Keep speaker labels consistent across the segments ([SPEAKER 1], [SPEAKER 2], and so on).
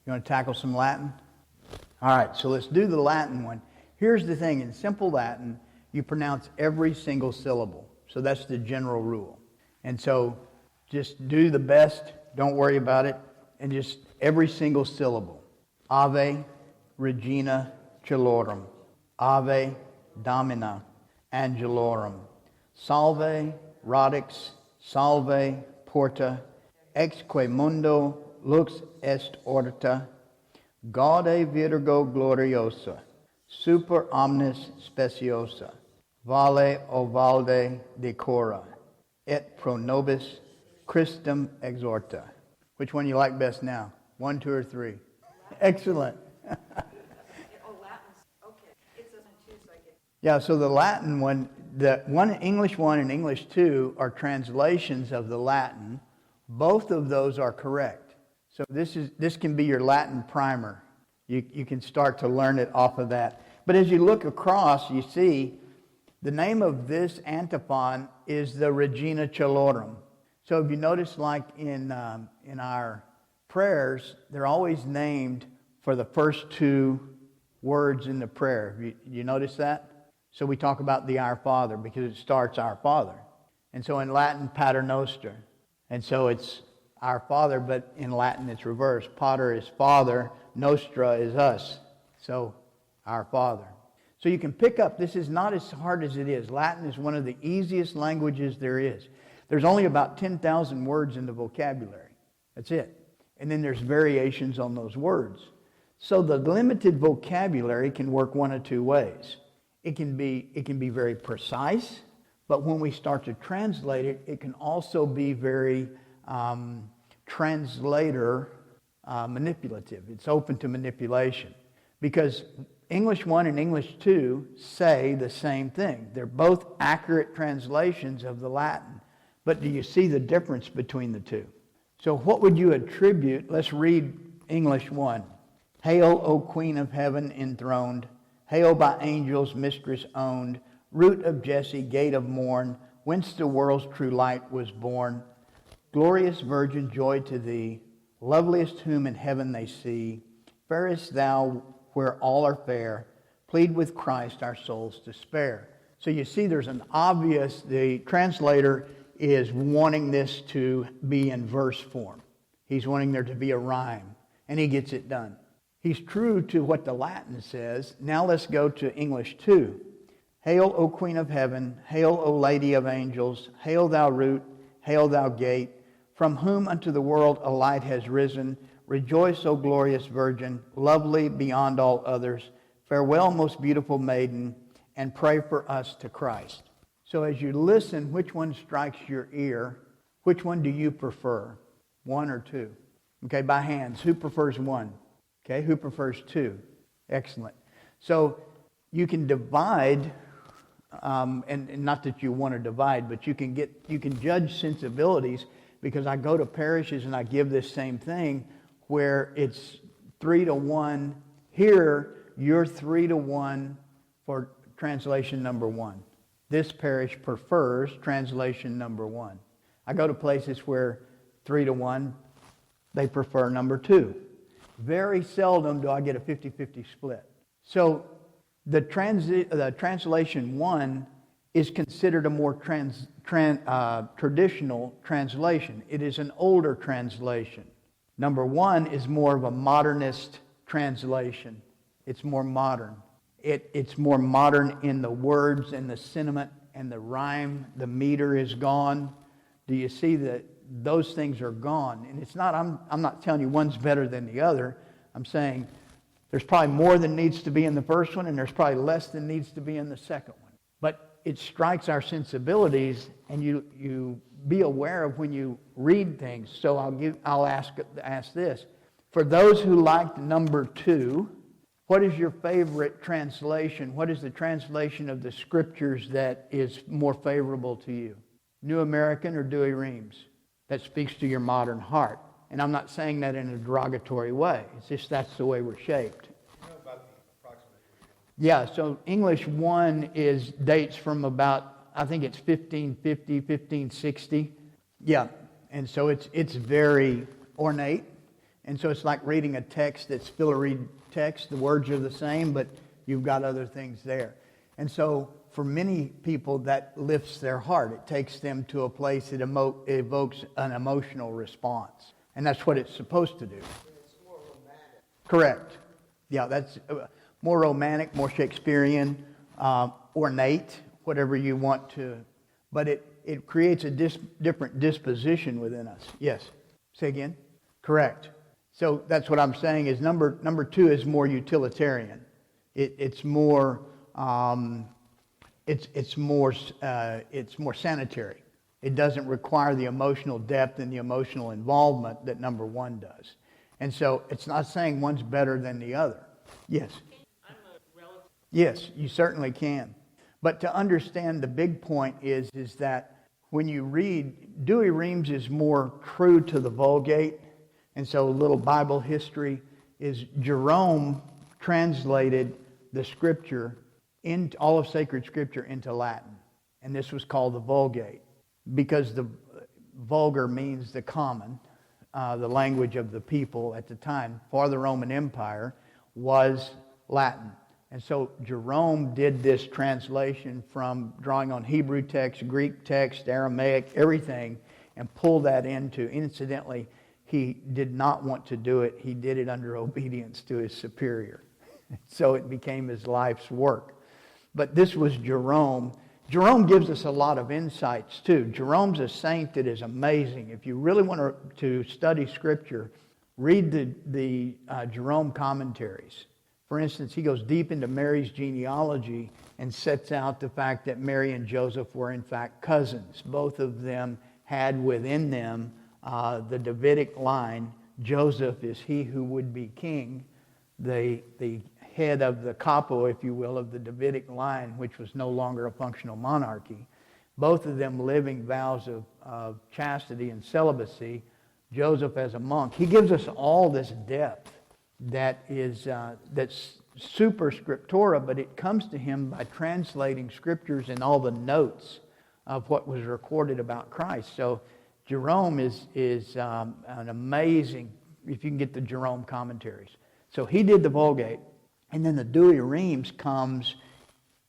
[SPEAKER 1] You want to tackle some Latin? All right, so let's do the Latin one. Here's the thing. In simple Latin, you pronounce every single syllable. So that's the general rule. And so just do the best. Don't worry about it. And just every single syllable. Ave Regina Celorum. Ave Domina Angelorum. Salve Radix. Salve Porta. Exque mundo lux est orta. Gaude Virgo gloriosa. Super omnis speciosa. Vale o valde decora. Et pro nobis Christum exhorta. Which one you like best now? 1, 2, or 3? Excellent.
[SPEAKER 2] Oh, Latin's okay. It says in 2, so I get.
[SPEAKER 1] Yeah, so the Latin one, the one English 1 and English 2 are translations of the Latin. Both of those are correct. So this can be your Latin primer. You can start to learn it off of that. But as you look across, you see the name of this antiphon is the Regina Celorum. So if you notice, like in our prayers, they're always named for the first 2 words in the prayer. You notice that? So we talk about the Our Father because it starts Our Father. And so in Latin, Pater Noster. And so it's Our Father, but in Latin it's reversed. Pater is Father, Nostra is us. So Our Father. So you can pick up, this is not as hard as it is. Latin is one of the easiest languages there is. There's only about 10,000 words in the vocabulary. That's it. And then there's variations on those words. So the limited vocabulary can work one of 2 ways. It can be very precise, but when we start to translate it, it can also be very translator manipulative. It's open to manipulation. Because English 1 and English 2 say the same thing. They're both accurate translations of the Latin. But do you see the difference between the 2? So what would you attribute? Let's read English 1. Hail, O Queen of Heaven enthroned. Hail by angels, mistress owned. Root of Jesse, gate of morn. Whence the world's true light was born. Glorious Virgin, joy to thee. Loveliest whom in heaven they see. Fairest thou where all are fair. Plead with Christ our souls to spare. So you see there's an obvious, the translator is wanting this to be in verse form. He's wanting there to be a rhyme, and he gets it done. He's true to what the Latin says. Now let's go to English 2. Hail, O Queen of Heaven, hail, O Lady of Angels, hail thou root, hail thou gate, from whom unto the world a light has risen. Rejoice, O glorious Virgin, lovely beyond all others. Farewell, most beautiful maiden, and pray for us to Christ. So as you listen, which one strikes your ear? Which one do you prefer? 1 or 2? Okay, by hands. Who prefers 1? Okay, who prefers 2? Excellent. So you can divide, and not that you want to divide, but you can judge sensibilities, because I go to parishes and I give this same thing where it's 3 to 1. Here, you're 3 to 1 for translation number 1. This parish prefers translation number 1. I go to places where 3 to 1, they prefer number 2. Very seldom do I get a 50-50 split. So the translation 1 is considered a more traditional translation. It is an older translation. Number 1 is more of a modernist translation. It's more modern. It's more modern in the words and the sentiment and the rhyme. The meter is gone. Do you see that those things are gone? And it's not, I'm not telling you one's better than the other. I'm saying there's probably more than needs to be in the first one, and there's probably less than needs to be in the second one. But it strikes our sensibilities, and you be aware of when you read things. So I'll ask this. For those who liked number 2, what is your favorite translation? What is the translation of the scriptures that is more favorable to you? New American or Dewey Reams? That speaks to your modern heart. And I'm not saying that in a derogatory way. It's just that's the way we're shaped.
[SPEAKER 3] You know about the approximate?
[SPEAKER 1] Yeah, so English 1 dates from about, I think it's 1550, 1560. Yeah, and so it's very ornate, And so it's like reading a text that's filler-read text. The words are the same, but you've got other things there. And so for many people, that lifts their heart. It takes them to a place that evokes an emotional response. And that's what it's supposed to do.
[SPEAKER 4] It's more romantic.
[SPEAKER 1] Correct. Yeah, that's more romantic, more Shakespearean, ornate, whatever you want to. But it creates a different disposition within us. Yes. Say again? Correct. So that's what I'm saying is number two is more utilitarian. It's more it's more sanitary. It doesn't require the emotional depth and the emotional involvement that number one does. And so it's not saying one's better than the other. Yes.
[SPEAKER 5] I'm a relative.
[SPEAKER 1] Yes, you certainly can. But to understand the big point is that when you read, Dewey Reams is more true to the Vulgate. And so a little Bible history is Jerome translated the Scripture, all of sacred Scripture, into Latin. And this was called the Vulgate because the vulgar means the common, the language of the people at the time for the Roman Empire was Latin. And so Jerome did this translation from drawing on Hebrew text, Greek text, Aramaic, everything, and pulled that into, incidentally, he did not want to do it. He did it under obedience to his superior. So it became his life's work. But this was Jerome. Jerome gives us a lot of insights too. Jerome's a saint that is amazing. If you really want to study Scripture, read the Jerome commentaries. For instance, he goes deep into Mary's genealogy and sets out the fact that Mary and Joseph were in fact cousins. Both of them had within them the Davidic line. Joseph is he who would be king, the head of the capo, if you will, of the Davidic line, which was no longer a functional monarchy. Both of them living vows of chastity and celibacy. Joseph as a monk. He gives us all this depth that's super scriptura, but it comes to him by translating scriptures and all the notes of what was recorded about Christ. So Jerome is an amazing, if you can get the Jerome commentaries. So he did the Vulgate. And then the Dewey Reams comes,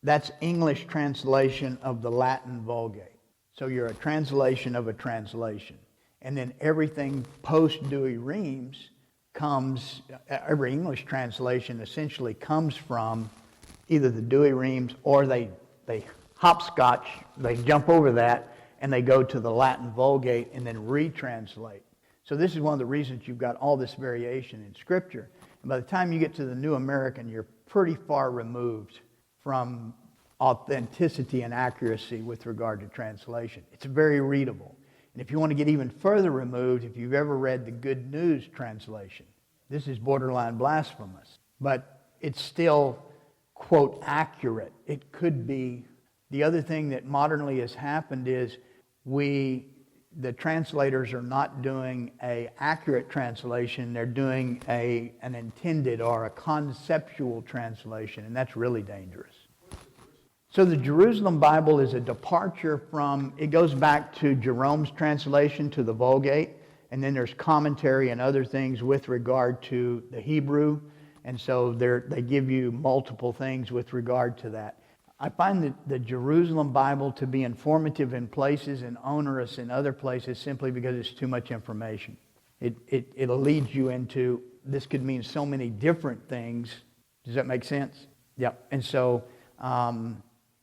[SPEAKER 1] that's English translation of the Latin Vulgate. So you're a translation of a translation. And then everything post-Dewey Reams comes, every English translation essentially comes from either the Dewey Reams or they hopscotch, they jump over that and they go to the Latin Vulgate and then retranslate. So this is one of the reasons you've got all this variation in Scripture. And by the time you get to the New American, you're pretty far removed from authenticity and accuracy with regard to translation. It's very readable. And if you want to get even further removed, if you've ever read the Good News translation, this is borderline blasphemous. But it's still, quote, accurate. It could be. The other thing that modernly has happened is the translators are not doing an accurate translation. They're doing an intended or a conceptual translation, and that's really dangerous. So the Jerusalem Bible is a departure from, it goes back to Jerome's translation to the Vulgate, and then there's commentary and other things with regard to the Hebrew, and so they give you multiple things with regard to that. I find the Jerusalem Bible to be informative in places and onerous in other places simply because it's too much information. It'll lead you into, this could mean so many different things. Does that make sense? Yeah. And so,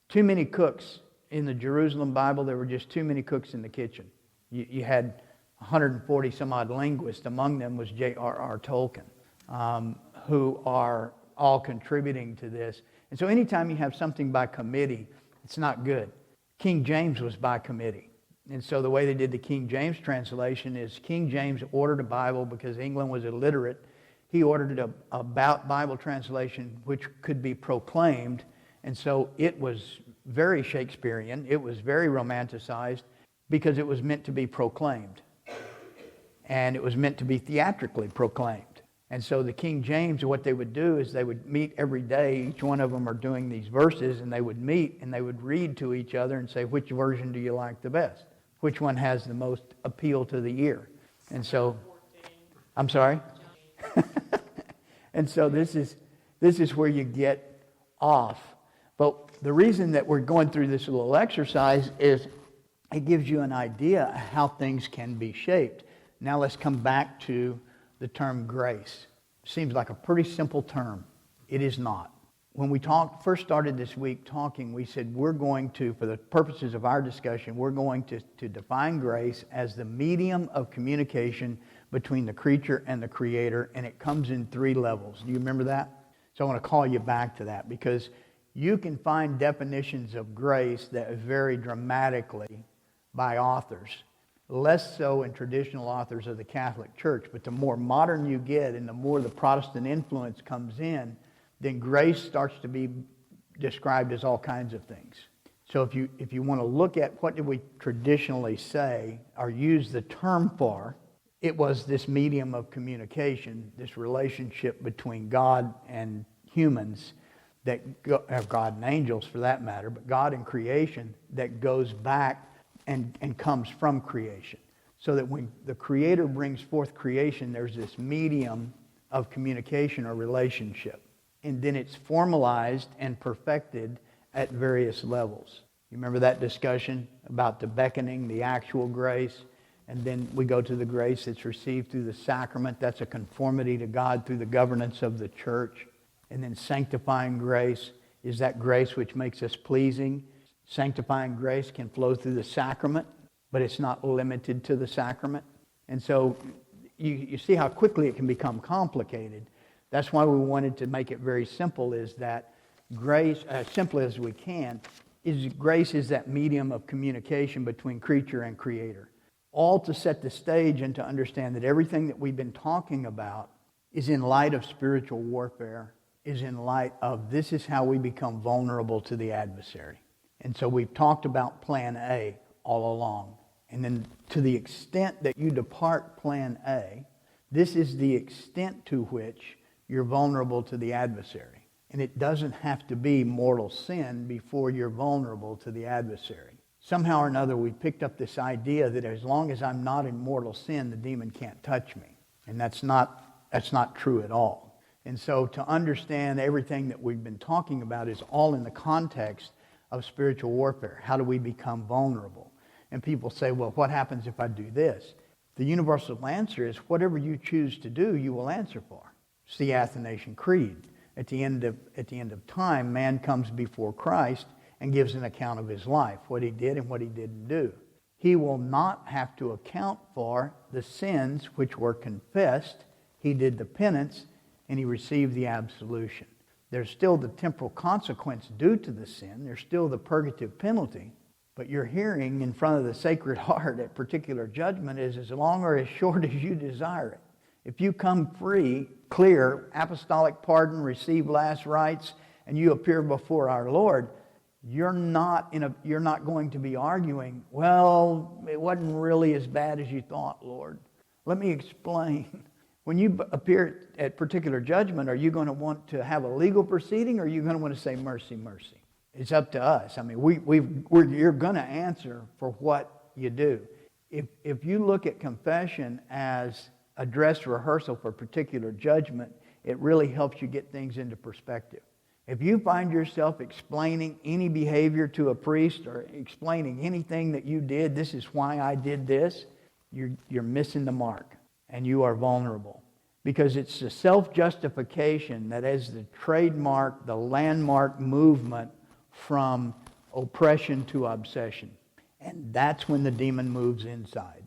[SPEAKER 1] too many cooks in the Jerusalem Bible. There were just too many cooks in the kitchen. You had 140 some odd linguists. Among them was J.R.R. Tolkien, who are all contributing to this. And so anytime you have something by committee, it's not good. King James was by committee. And so the way they did the King James translation is King James ordered a Bible because England was illiterate. He ordered a Bible translation which could be proclaimed. And so it was very Shakespearean. It was very romanticized because it was meant to be proclaimed. And it was meant to be theatrically proclaimed. And so the King James, what they would do is they would meet every day. Each one of them are doing these verses, and they would meet and they would read to each other and say, which version do you like the best? Which one has the most appeal to the ear? And so, I'm sorry?
[SPEAKER 5] John
[SPEAKER 1] And so this is where you get off. But the reason that we're going through this little exercise is it gives you an idea of how things can be shaped. Now let's come back to the term grace. Seems like a pretty simple term. It is not. When we first started this week talking, we said we're going to, for the purposes of our discussion, we're going to define grace as the medium of communication between the creature and the Creator, and it comes in 3 levels. Do you remember that? So I want to call you back to that, because you can find definitions of grace that vary dramatically by authors. Less so in traditional authors of the Catholic Church, but the more modern you get and the more the Protestant influence comes in, then grace starts to be described as all kinds of things. So if you want to look at what did we traditionally say or use the term for, it was this medium of communication, this relationship between God and humans, God and angels for that matter, but God and creation that goes back and comes from creation. So that when the Creator brings forth creation, there's this medium of communication or relationship. And then it's formalized and perfected at various levels. You remember that discussion about the beckoning, the actual grace? And then we go to the grace that's received through the sacrament. That's a conformity to God through the governance of the church. And then sanctifying grace is that grace which makes us pleasing. Sanctifying grace can flow through the sacrament, but it's not limited to the sacrament. And so you see how quickly it can become complicated. That's why we wanted to make it very simple, is that grace, as simple as we can, grace is that medium of communication between creature and Creator. All to set the stage and to understand that everything that we've been talking about is in light of spiritual warfare, is in light of this is how we become vulnerable to the adversary. And so we've talked about plan A all along. And then to the extent that you depart plan A, this is the extent to which you're vulnerable to the adversary. And it doesn't have to be mortal sin before you're vulnerable to the adversary. Somehow or another, we picked up this idea that as long as I'm not in mortal sin, the demon can't touch me. And that's not true at all. And so to understand everything that we've been talking about is all in the context of spiritual warfare. How do we become vulnerable? And people say, well, what happens if I do this? The universal answer is whatever you choose to do, you will answer for. It's the Athanasian Creed. At the end of time, man comes before Christ and gives an account of his life, what he did and what he didn't do. He will not have to account for the sins which were confessed. He did the penance and he received the absolution. There's still the temporal consequence due to the sin. There's still the purgative penalty. But your hearing in front of the Sacred Heart at particular judgment is as long or as short as you desire it. If you come free, clear, apostolic pardon, receive last rites, and you appear before our Lord, you're not going to be arguing, well, it wasn't really as bad as you thought, Lord. Let me explain. When you appear at particular judgment, are you going to want to have a legal proceeding, or are you going to want to say mercy, mercy? It's up to us. I mean, you're going to answer for what you do. If you look at confession as a dress rehearsal for particular judgment, it really helps you get things into perspective. If you find yourself explaining any behavior to a priest or explaining anything that you did, this is why I did this, you're missing the mark and you are vulnerable. Because it's the self-justification that is the trademark, the landmark movement from oppression to obsession. And that's when the demon moves inside.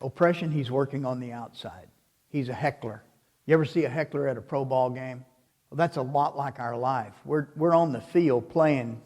[SPEAKER 1] Oppression, he's working on the outside. He's a heckler. You ever see a heckler at a pro ball game? Well, that's a lot like our life. We're on the field playing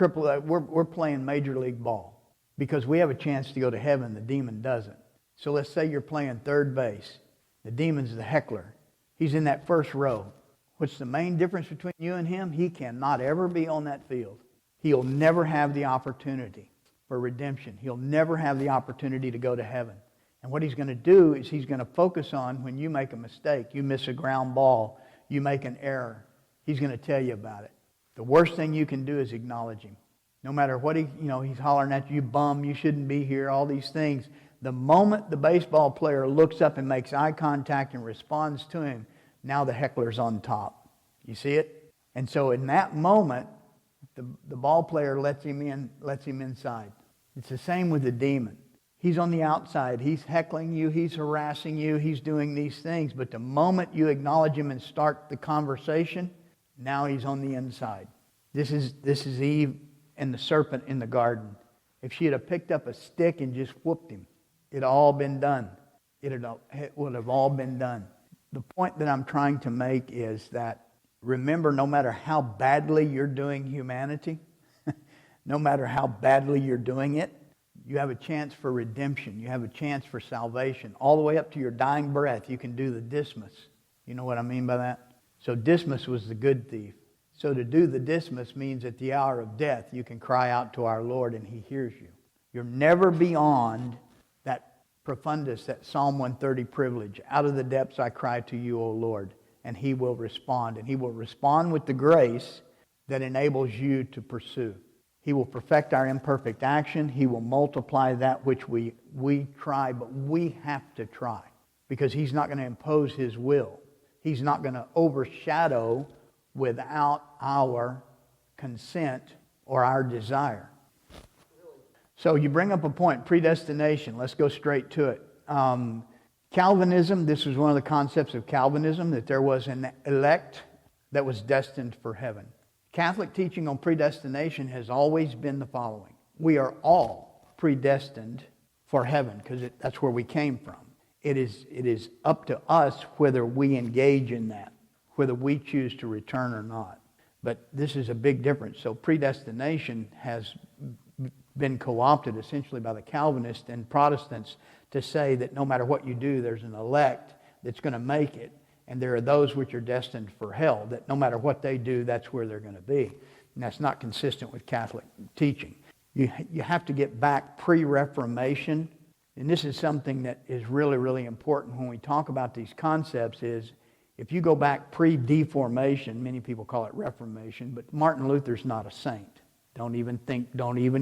[SPEAKER 1] we're playing Major League ball because we have a chance to go to heaven. The demon doesn't. So let's say you're playing third base. The demon's the heckler. He's in that first row. What's the main difference between you and him? He cannot ever be on that field. He'll never have the opportunity for redemption. He'll never have the opportunity to go to heaven. And what he's going to do is he's going to focus on when you make a mistake, you miss a ground ball, you make an error. He's going to tell you about it. The worst thing you can do is acknowledge him. No matter what he's hollering at you, bum, you shouldn't be here, all these things. The moment the baseball player looks up and makes eye contact and responds to him, Now the heckler's on top. You see it? And so in that moment, the ball player lets him inside. It's the same with the demon. He's on the outside. He's heckling you. He's harassing you. He's doing these things. But the moment you acknowledge him and start the conversation, now he's on the inside. This is Eve and the serpent in the garden. If she had picked up a stick and just whooped him, it'd all been done. It would have all been done. The point that I'm trying to make is that, remember, no matter how badly you're doing humanity, no matter how badly you're doing it, you have a chance for redemption. You have a chance for salvation. All the way up to your dying breath, you can do the Dismas. You know what I mean by that? So Dismas was the good thief. So to do the Dismas means at the hour of death, you can cry out to our Lord and He hears you. You're never beyond that profundus, that Psalm 130 privilege. Out of the depths I cry to you, O Lord, and He will respond. And He will respond with the grace that enables you to pursue. He will perfect our imperfect action. He will multiply that which we try, but we have to try, because He's not going to impose His will. He's not going to overshadow without our consent or our desire. So you bring up a point, predestination. Let's go straight to it. Calvinism, this was one of the concepts of Calvinism, that there was an elect that was destined for heaven. Catholic teaching on predestination has always been the following. We are all predestined for heaven, because that's where we came from. It is up to us whether we engage in that, whether we choose to return or not. But this is a big difference. So predestination has been co-opted essentially by the Calvinists and Protestants to say that no matter what you do, there's an elect that's going to make it. And there are those which are destined for hell, that no matter what they do, that's where they're going to be. And that's not consistent with Catholic teaching. You have to get back pre-Reformation. And this is something that is really, really important when we talk about these concepts, is if you go back pre-deformation, many people call it Reformation, but Martin Luther's not a saint. Don't even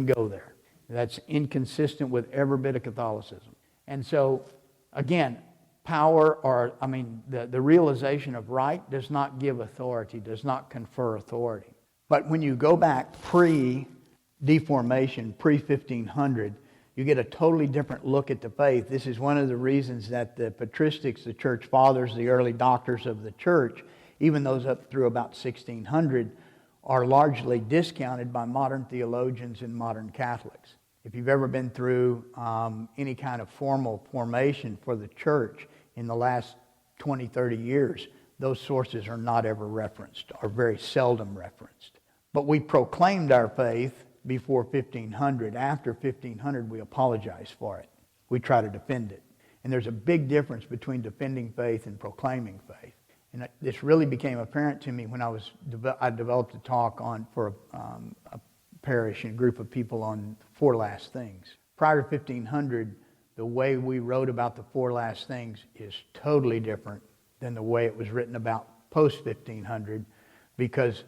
[SPEAKER 1] go there. That's inconsistent with every bit of Catholicism. And so, again, the realization of right does not give authority, does not confer authority. But when you go back pre-deformation, pre-1500, you get a totally different look at the faith. This is one of the reasons that the patristics, the church fathers, the early doctors of the church, even those up through about 1600, are largely discounted by modern theologians and modern Catholics. If you've ever been through any kind of formal formation for the church in the last 20, 30 years, those sources are not ever referenced, or very seldom referenced. But we proclaimed our faith before 1500. After 1500, we apologize for it. We try to defend it. And there's a big difference between defending faith and proclaiming faith. And this really became apparent to me when I developed a talk for a parish and a group of people on four last things. Prior to 1500, the way we wrote about the four last things is totally different than the way it was written about post 1500, because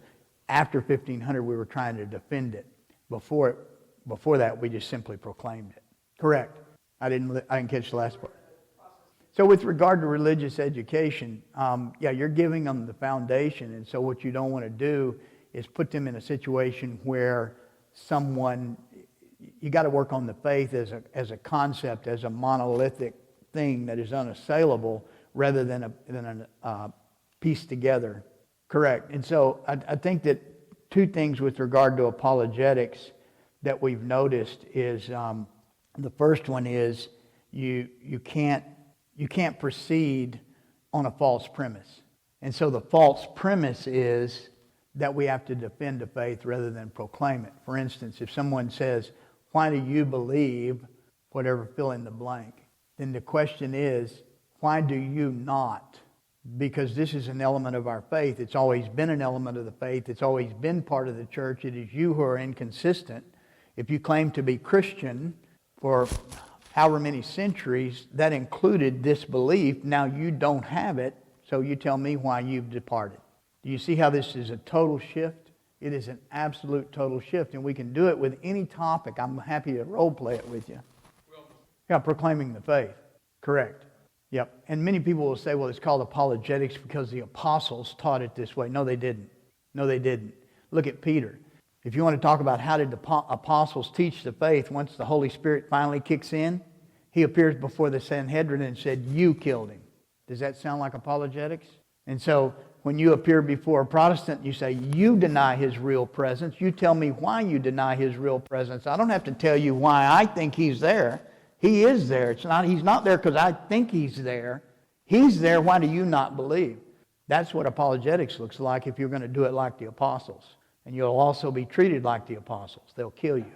[SPEAKER 1] after 1500 we were trying to defend it. Before that, we just simply proclaimed it. Correct. I didn't catch the last part. So with regard to religious education, you're giving them the foundation, and so what you don't want to do is put them in a situation where you got to work on the faith as a concept, as a monolithic thing that is unassailable, rather than a piece together. Correct. And so I think that two things with regard to apologetics that we've noticed is, the first one is you can't proceed on a false premise. And so the false premise is that we have to defend the faith rather than proclaim it. For instance, if someone says, why do you believe whatever, fill in the blank, then the question is, why do you not? Because this is an element of our faith. It's always been an element of the faith. It's always been part of the church. It is you who are inconsistent. If you claim to be Christian for however many centuries, that included this belief. Now you don't have it, so you tell me why you've departed. Do you see how this is a total shift? It is an absolute total shift, and we can do it with any topic. I'm happy to role play it with you. Yeah, proclaiming the faith. Correct. Yep. And many people will say, well, it's called apologetics because the apostles taught it this way. No, they didn't. No, they didn't. Look at Peter. If you want to talk about how did the apostles teach the faith, once the Holy Spirit finally kicks in, he appears before the Sanhedrin and said, you killed him. Does that sound like apologetics? And so when you appear before a Protestant, you say, you deny his real presence. You tell me why you deny his real presence. I don't have to tell you why I think he's there. He is there. He's not there because I think he's there. He's there. Why do you not believe? That's what apologetics looks like if you're going to do it like the apostles. And you'll also be treated like the apostles. They'll kill you.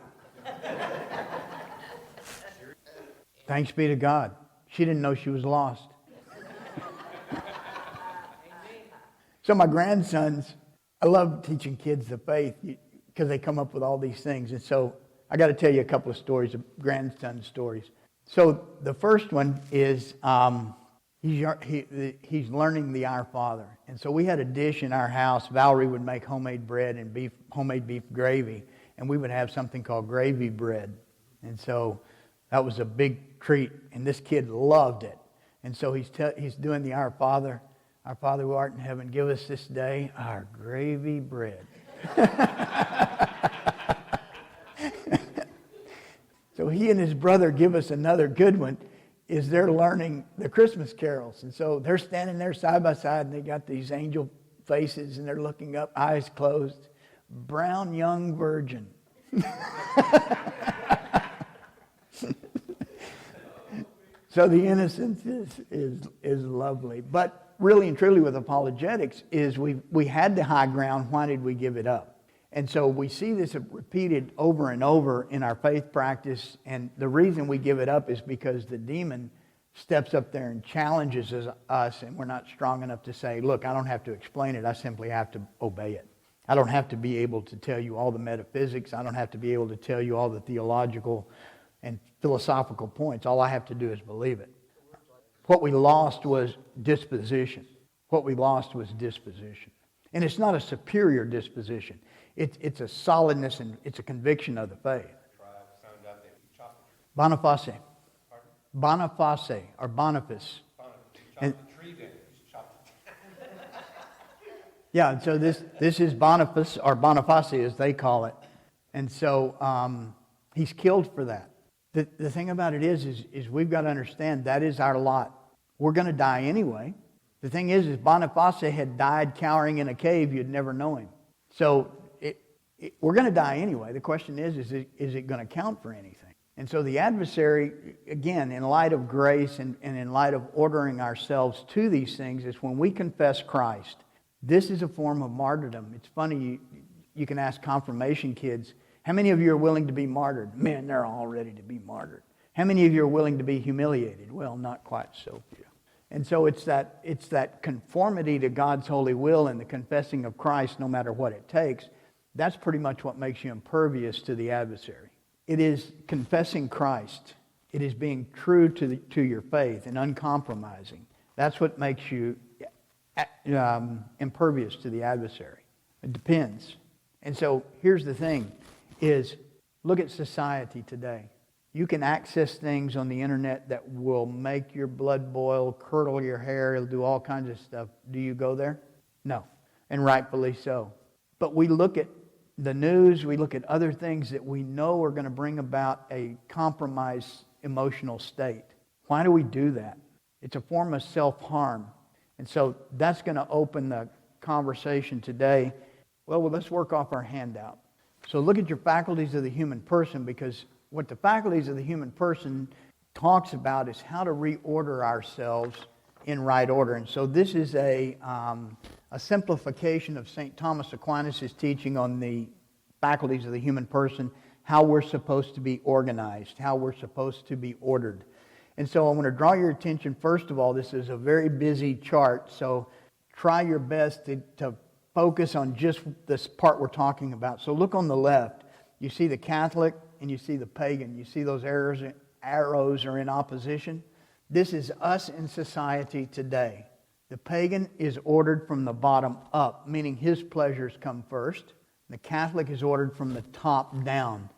[SPEAKER 1] Thanks be to God. She didn't know she was lost. So my grandsons, I love teaching kids the faith because they come up with all these things. And so I got to tell you a couple of stories, of grandson stories. So the first one is he's learning the Our Father. And so we had a dish in our house. Valerie would make homemade bread and homemade beef gravy. And we would have something called gravy bread. And so that was a big treat. And this kid loved it. And so he's doing the Our Father. Our Father who art in heaven, give us this day our gravy bread. So he and his brother give us another good one, is they're learning the Christmas carols. And so they're standing there side by side, and they got these angel faces, and they're looking up, eyes closed. Brown young virgin. So the innocence is lovely. But really and truly with apologetics is we had the high ground. Why did we give it up? And so we see this repeated over and over in our faith practice. And the reason we give it up is because the demon steps up there and challenges us, and we're not strong enough to say, look, I don't have to explain it. I simply have to obey it. I don't have to be able to tell you all the metaphysics. I don't have to be able to tell you all the theological and philosophical points. All I have to do is believe it. What we lost was disposition. What we lost was disposition. And it's not a superior disposition. It's a solidness and it's a conviction of the faith. Boniface. Boniface or Boniface. And, yeah, and so this is Boniface or Boniface as they call it. And so he's killed for that. The thing about it is we've got to understand that is our lot. We're going to die anyway. The thing is Boniface had died cowering in a cave, you'd never know him. So we're going to die anyway. The question is it going to count for anything? And so the adversary, again, in light of grace and in light of ordering ourselves to these things, is when we confess Christ. This is a form of martyrdom. It's funny, you can ask confirmation kids, how many of you are willing to be martyred? Man, they're all ready to be martyred. How many of you are willing to be humiliated? Well, not quite so. And so it's that conformity to God's holy will and the confessing of Christ no matter what it takes. That's pretty much what makes you impervious to the adversary. It is confessing Christ. It is being true to your faith and uncompromising. That's what makes you impervious to the adversary. It depends. And so here's the thing, is look at society today. You can access things on the internet that will make your blood boil, curdle your hair, it'll do all kinds of stuff. Do you go there? No. And rightfully so. But we look at the news, we look at other things that we know are going to bring about a compromised emotional state. Why do we do that? It's a form of self-harm. And so that's going to open the conversation today. Well, let's work off our handout. So look at your faculties of the human person, because what the faculties of the human person talks about is how to reorder ourselves in right order. And so this is a simplification of St. Thomas Aquinas' teaching on the faculties of the human person, how we're supposed to be organized, how we're supposed to be ordered. And so I want to draw your attention, first of all, this is a very busy chart, so try your best to focus on just this part we're talking about. So look on the left. You see the Catholic and you see the pagan. You see those arrows are in opposition. This is us in society today. The pagan is ordered from the bottom up, meaning his pleasures come first. The Catholic is ordered from the top down,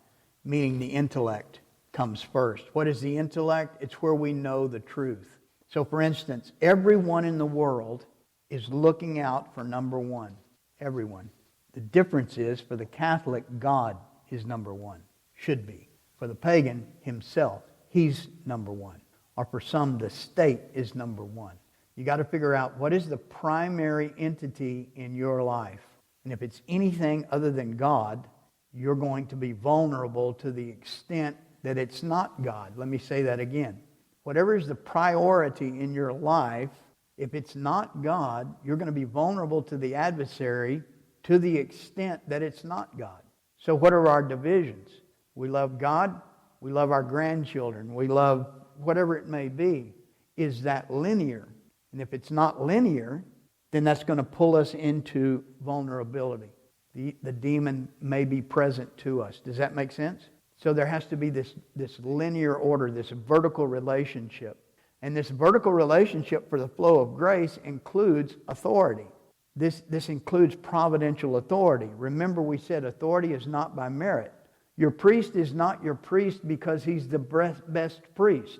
[SPEAKER 1] meaning the intellect comes first. What is the intellect? It's where we know the truth. So for instance, everyone in the world is looking out for number one. Everyone. The difference is, for the Catholic, God is number one. Should be. For the pagan, himself, he's number one. Or for some, the state is number one. You got to figure out what is the primary entity in your life. And if it's anything other than God, you're going to be vulnerable to the extent that it's not God. Let me say that again. Whatever is the priority in your life, if it's not God, you're going to be vulnerable to the adversary to the extent that it's not God. So what are our divisions? We love God, we love our grandchildren, we love whatever it may be. Is that linear? And if it's not linear, then that's going to pull us into vulnerability. The demon may be present to us. Does that make sense? So there has to be this linear order, this vertical relationship. And this vertical relationship for the flow of grace includes authority. This includes providential authority. Remember, we said authority is not by merit. Your priest is not your priest because he's the best priest.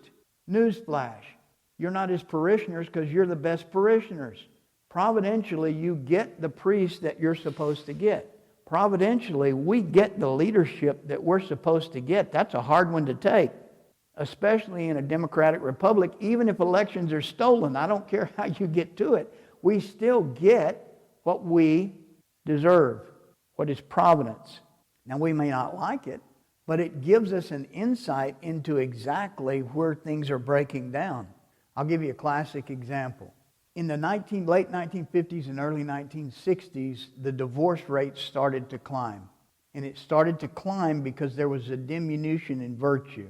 [SPEAKER 1] Newsflash. You're not his parishioners because you're the best parishioners. Providentially, you get the priest that you're supposed to get. Providentially, we get the leadership that we're supposed to get. That's a hard one to take, especially in a democratic republic. Even if elections are stolen, I don't care how you get to it. We still get what we deserve, what is providence. Now, we may not like it, but it gives us an insight into exactly where things are breaking down. I'll give you a classic example. In the late 1950s and early 1960s, the divorce rate started to climb. And it started to climb because there was a diminution in virtue.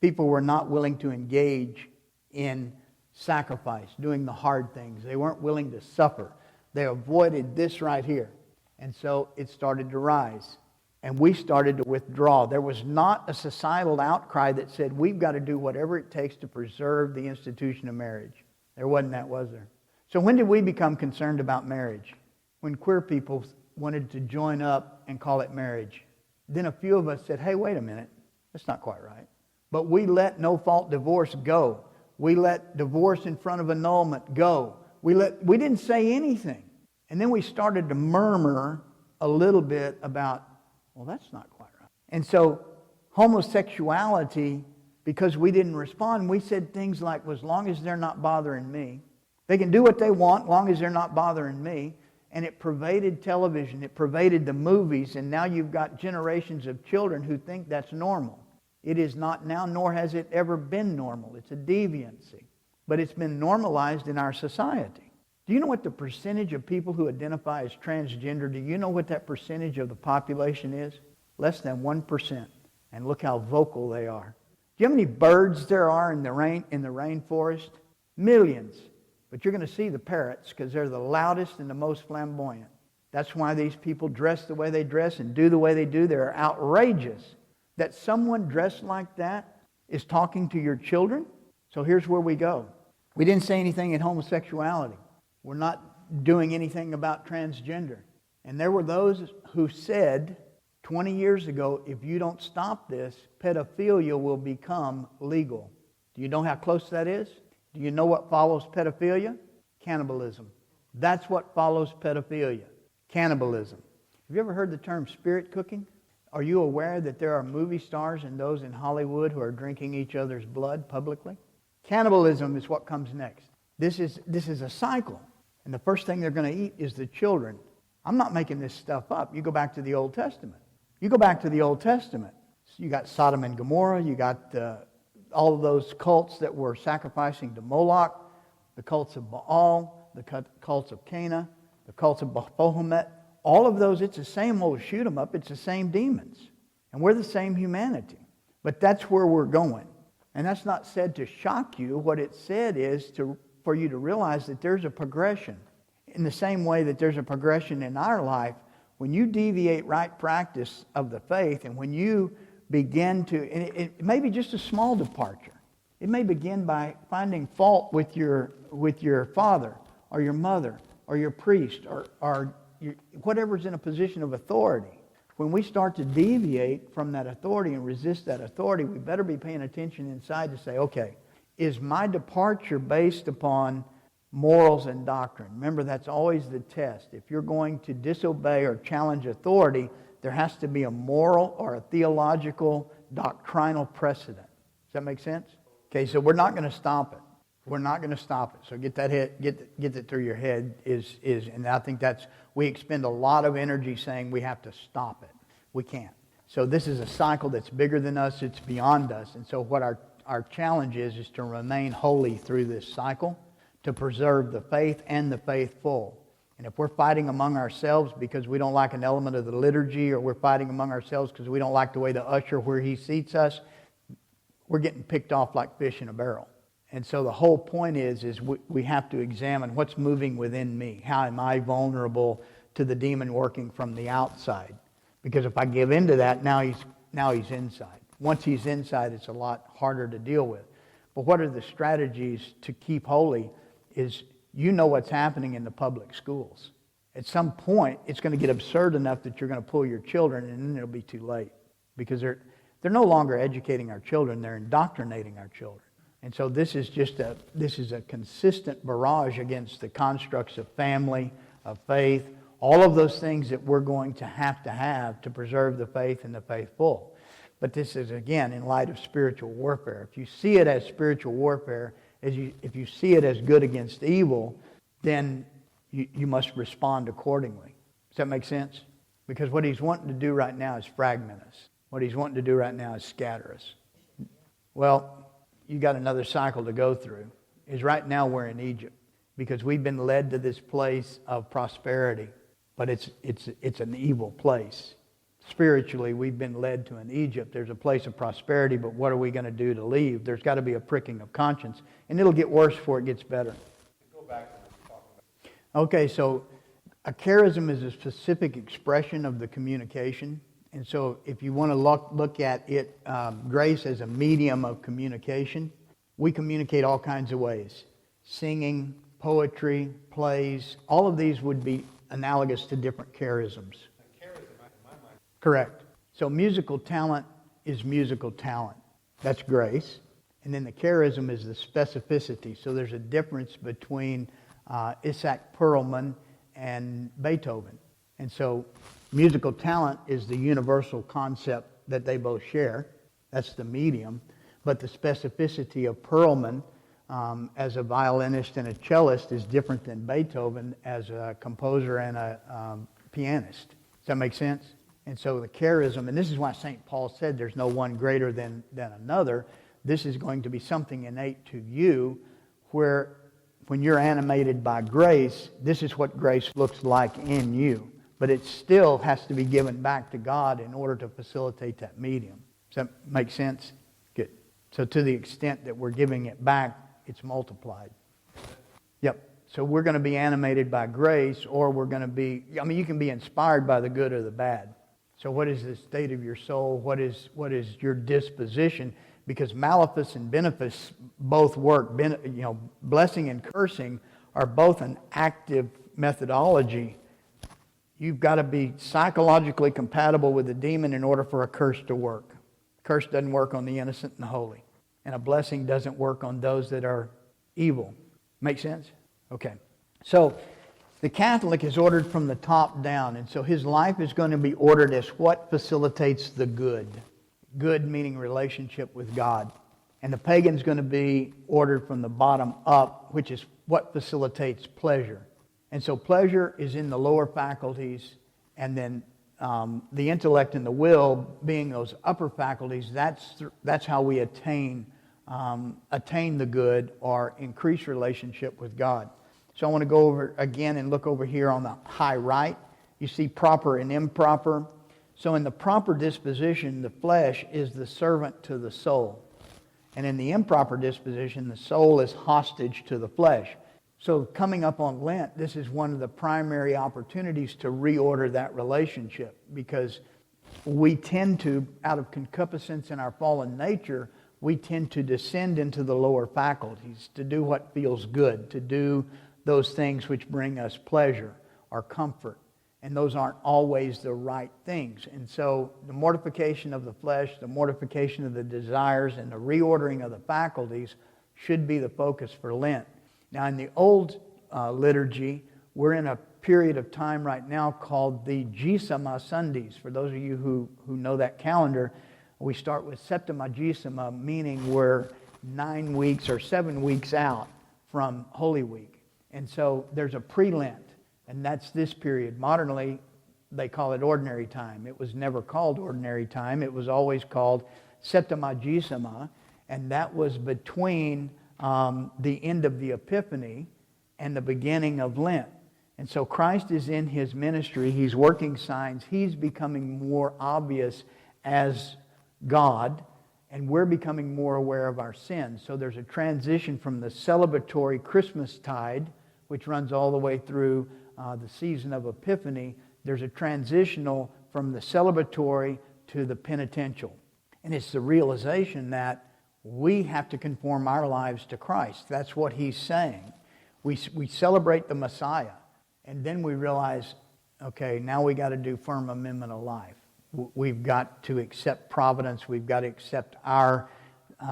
[SPEAKER 1] People were not willing to engage in sacrifice, doing the hard things. They weren't willing to suffer. They avoided this right here. And so it started to rise. And we started to withdraw. There was not a societal outcry that said, we've got to do whatever it takes to preserve the institution of marriage. There wasn't that, was there? So when did we become concerned about marriage? When queer people wanted to join up and call it marriage. Then a few of us said, hey, wait a minute. That's not quite right. But we let no-fault divorce go. We let divorce in front of annulment go. We didn't say anything. And then we started to murmur a little bit about, well, that's not quite right. And so homosexuality, because we didn't respond, we said things like, well, as long as they're not bothering me, they can do what they want as long as they're not bothering me. And it pervaded television. It pervaded the movies. And now you've got generations of children who think that's normal. It is not now, nor has it ever been normal. It's a deviancy. But it's been normalized in our society. Do you know what the percentage of people who identify as transgender, do you know what that percentage of the population is? Less than 1%. And look how vocal they are. Do you know how many birds there are in the rainforest? Millions. But you're going to see the parrots because they're the loudest and the most flamboyant. That's why these people dress the way they dress and do the way they do. They're outrageous. That someone dressed like that is talking to your children. So here's where we go. We didn't say anything in homosexuality. We're not doing anything about transgender. And there were those who said 20 years ago, if you don't stop this, pedophilia will become legal. Do you know how close that is? Do you know what follows pedophilia? Cannibalism. That's what follows pedophilia. Cannibalism. Have you ever heard the term spirit cooking? Are you aware that there are movie stars and those in Hollywood who are drinking each other's blood publicly? Cannibalism is what comes next. This is a cycle. And the first thing they're going to eat is the children. I'm not making this stuff up. You go back to the Old Testament. You got Sodom and Gomorrah. You got all of those cults that were sacrificing to Moloch, the cults of Baal, the cults of Cana, the cults of Baphomet. All of those, it's the same old shoot 'em up. It's the same demons. And we're the same humanity. But that's where we're going. And that's not said to shock you. What it said is for you to realize that there's a progression. In the same way that there's a progression in our life, when you deviate right practice of the faith and when you begin to, and it may be just a small departure. It may begin by finding fault with your father or your mother or your priest or whatever's in a position of authority. When we start to deviate from that authority and resist that authority, we better be paying attention inside to say, okay, is my departure based upon morals and doctrine? Remember, that's always the test. If you're going to disobey or challenge authority, there has to be a moral or a theological, doctrinal precedent. Does that make sense? Okay, so we're not going to stop it. We're not going to stop it. So get that through your head and I think we expend a lot of energy saying we have to stop it. We can't. So this is a cycle that's bigger than us. It's beyond us. And so what our challenge is to remain holy through this cycle, to preserve the faith and the faithful. And if we're fighting among ourselves because we don't like an element of the liturgy, or we're fighting among ourselves because we don't like the way the usher where he seats us, we're getting picked off like fish in a barrel. And so the whole point is we have to examine what's moving within me. How am I vulnerable to the demon working from the outside? Because if I give into that, now he's inside. Once he's inside, it's a lot harder to deal with. But what are the strategies to keep holy is what's happening in the public schools. At some point, it's going to get absurd enough that you're going to pull your children, and then it'll be too late. Because they're no longer educating our children, they're indoctrinating our children. And so this is a consistent barrage against the constructs of family, of faith, all of those things that we're going to have to preserve the faith and the faithful. But this is, again, in light of spiritual warfare. If you see it as spiritual warfare, if you see it as good against evil, then you must respond accordingly. Does that make sense? Because what he's wanting to do right now is fragment us. What he's wanting to do right now is scatter us. Well, you got another cycle to go through. Is right now we're in Egypt because we've been led to this place of prosperity, but it's an evil place. Spiritually, we've been led to an Egypt. There's a place of prosperity, but what are we going to do to leave? There's got to be a pricking of conscience, and it'll get worse before it gets better.
[SPEAKER 3] Go back to what you're talking about.
[SPEAKER 1] Okay, so a charism is a specific expression of the communication. And so if you want to look at it, grace as a medium of communication, we communicate all kinds of ways. Singing, poetry, plays, all of these would be analogous to different charisms.
[SPEAKER 3] Charism, in my mind.
[SPEAKER 1] Correct. So musical talent is musical talent. That's grace. And then the charism is the specificity. So there's a difference between Isaac Perlman and Beethoven. And so musical talent is the universal concept that they both share. That's the medium. But the specificity of Perlman as a violinist and a cellist is different than Beethoven as a composer and a pianist. Does that make sense? And so the charism, and this is why St. Paul said there's no one greater than another. This is going to be something innate to you where when you're animated by grace, this is what grace looks like in you. But it still has to be given back to God in order to facilitate that medium. Does that make sense? Good. So to the extent that we're giving it back, it's multiplied. Yep. So we're going to be animated by grace, or we're going to be, you can be inspired by the good or the bad. So what is the state of your soul? What is your disposition? Because malefice and benefice both work. Blessing and cursing are both an active methodology. You've got to be psychologically compatible with the demon in order for a curse to work. Curse doesn't work on the innocent and the holy. And a blessing doesn't work on those that are evil. Make sense? Okay. So the Catholic is ordered from the top down. And so his life is going to be ordered as what facilitates the good. Good meaning relationship with God. And the pagan's going to be ordered from the bottom up, which is what facilitates pleasure. And so pleasure is in the lower faculties, and then the intellect and the will being those upper faculties. That's how we attain the good or increase relationship with God. So I want to go over again and look over here on the high right. You see proper and improper. So in the proper disposition, the flesh is the servant to the soul. And in the improper disposition, the soul is hostage to the flesh. So coming up on Lent, this is one of the primary opportunities to reorder that relationship, because we tend to, out of concupiscence in our fallen nature, we tend to descend into the lower faculties, to do what feels good, to do those things which bring us pleasure or comfort. And those aren't always the right things. And so the mortification of the flesh, the mortification of the desires, and the reordering of the faculties should be the focus for Lent. Now, in the old liturgy, we're in a period of time right now called the Gisama Sundays. For those of you who know that calendar, we start with Septima Gisama, meaning we're 9 weeks or 7 weeks out from Holy Week. And so there's a pre-Lent, and that's this period. Modernly, they call it ordinary time. It was never called ordinary time. It was always called Septima Gisama, and that was between the end of the Epiphany and the beginning of Lent. And so Christ is in His ministry. He's working signs. He's becoming more obvious as God, and we're becoming more aware of our sins. So there's a transition from the celebratory Christmas tide, which runs all the way through the season of Epiphany. There's a transitional from the celebratory to the penitential. And it's the realization that we have to conform our lives to Christ. That's what He's saying. We celebrate the Messiah, and then we realize, okay, now we got to do firm amendment of life. We've got to accept providence. We've got to accept our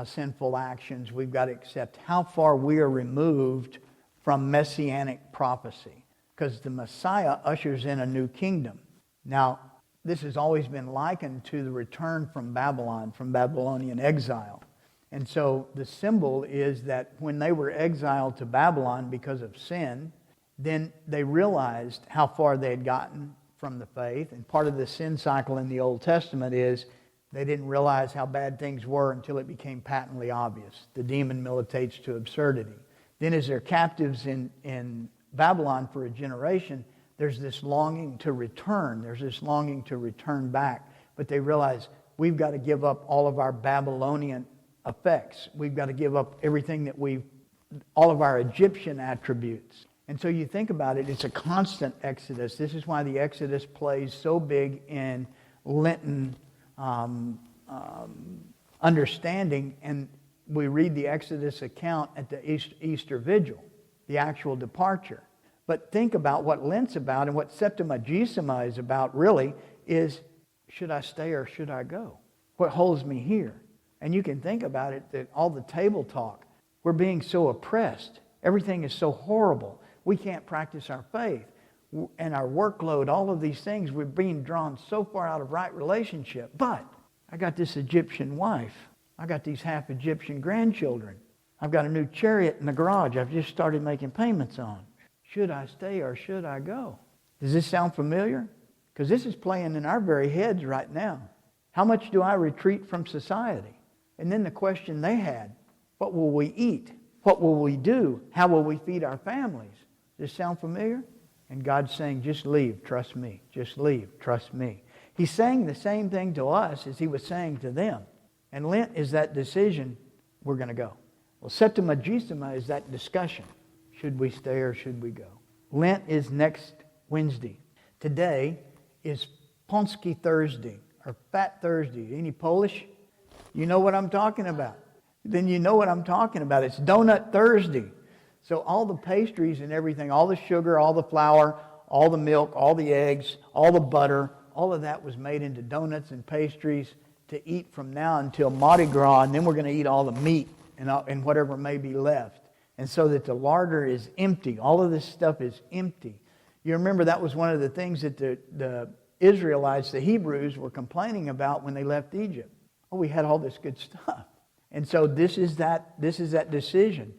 [SPEAKER 1] sinful actions. We've got to accept how far we are removed from messianic prophecy, because the Messiah ushers in a new kingdom. Now, this has always been likened to the return from Babylon, from Babylonian exile. And so the symbol is that when they were exiled to Babylon because of sin, then they realized how far they had gotten from the faith. And part of the sin cycle in the Old Testament is they didn't realize how bad things were until it became patently obvious. The demon militates to absurdity. Then as they're captives in Babylon for a generation, there's this longing to return. There's this longing to return back. But they realize we've got to give up all of our Babylonian effects. We've got to give up everything that all of our Egyptian attributes. And so you think about it, it's a constant exodus. This is why the Exodus plays so big in Lenten understanding. And we read the Exodus account at the Easter Vigil, the actual departure. But think about what Lent's about, and what Septima Gisama is about really is, should I stay or should I go? What holds me here? And you can think about it, that all the table talk, we're being so oppressed. Everything is so horrible. We can't practice our faith. And our workload, all of these things, we're being drawn so far out of right relationship. But I got this Egyptian wife. I got these half Egyptian grandchildren. I've got a new chariot in the garage I've just started making payments on. Should I stay or should I go? Does this sound familiar? Because this is playing in our very heads right now. How much do I retreat from society? And then the question they had, what will we eat? What will we do? How will we feed our families? Does this sound familiar? And God's saying, just leave, trust me. Just leave, trust me. He's saying the same thing to us as He was saying to them. And Lent is that decision, we're going to go. Well, Septima Gisama is that discussion. Should we stay or should we go? Lent is next Wednesday. Today is Ponski Thursday, or Fat Thursday. Any Polish? You know what I'm talking about. Then you know what I'm talking about. It's Donut Thursday. So all the pastries and everything, all the sugar, all the flour, all the milk, all the eggs, all the butter, all of that was made into donuts and pastries to eat from now until Mardi Gras, and then we're going to eat all the meat and whatever may be left. And so that the larder is empty. All of this stuff is empty. You remember that was one of the things that the Israelites, the Hebrews, were complaining about when they left Egypt. Oh, we had all this good stuff. And so this is that decision.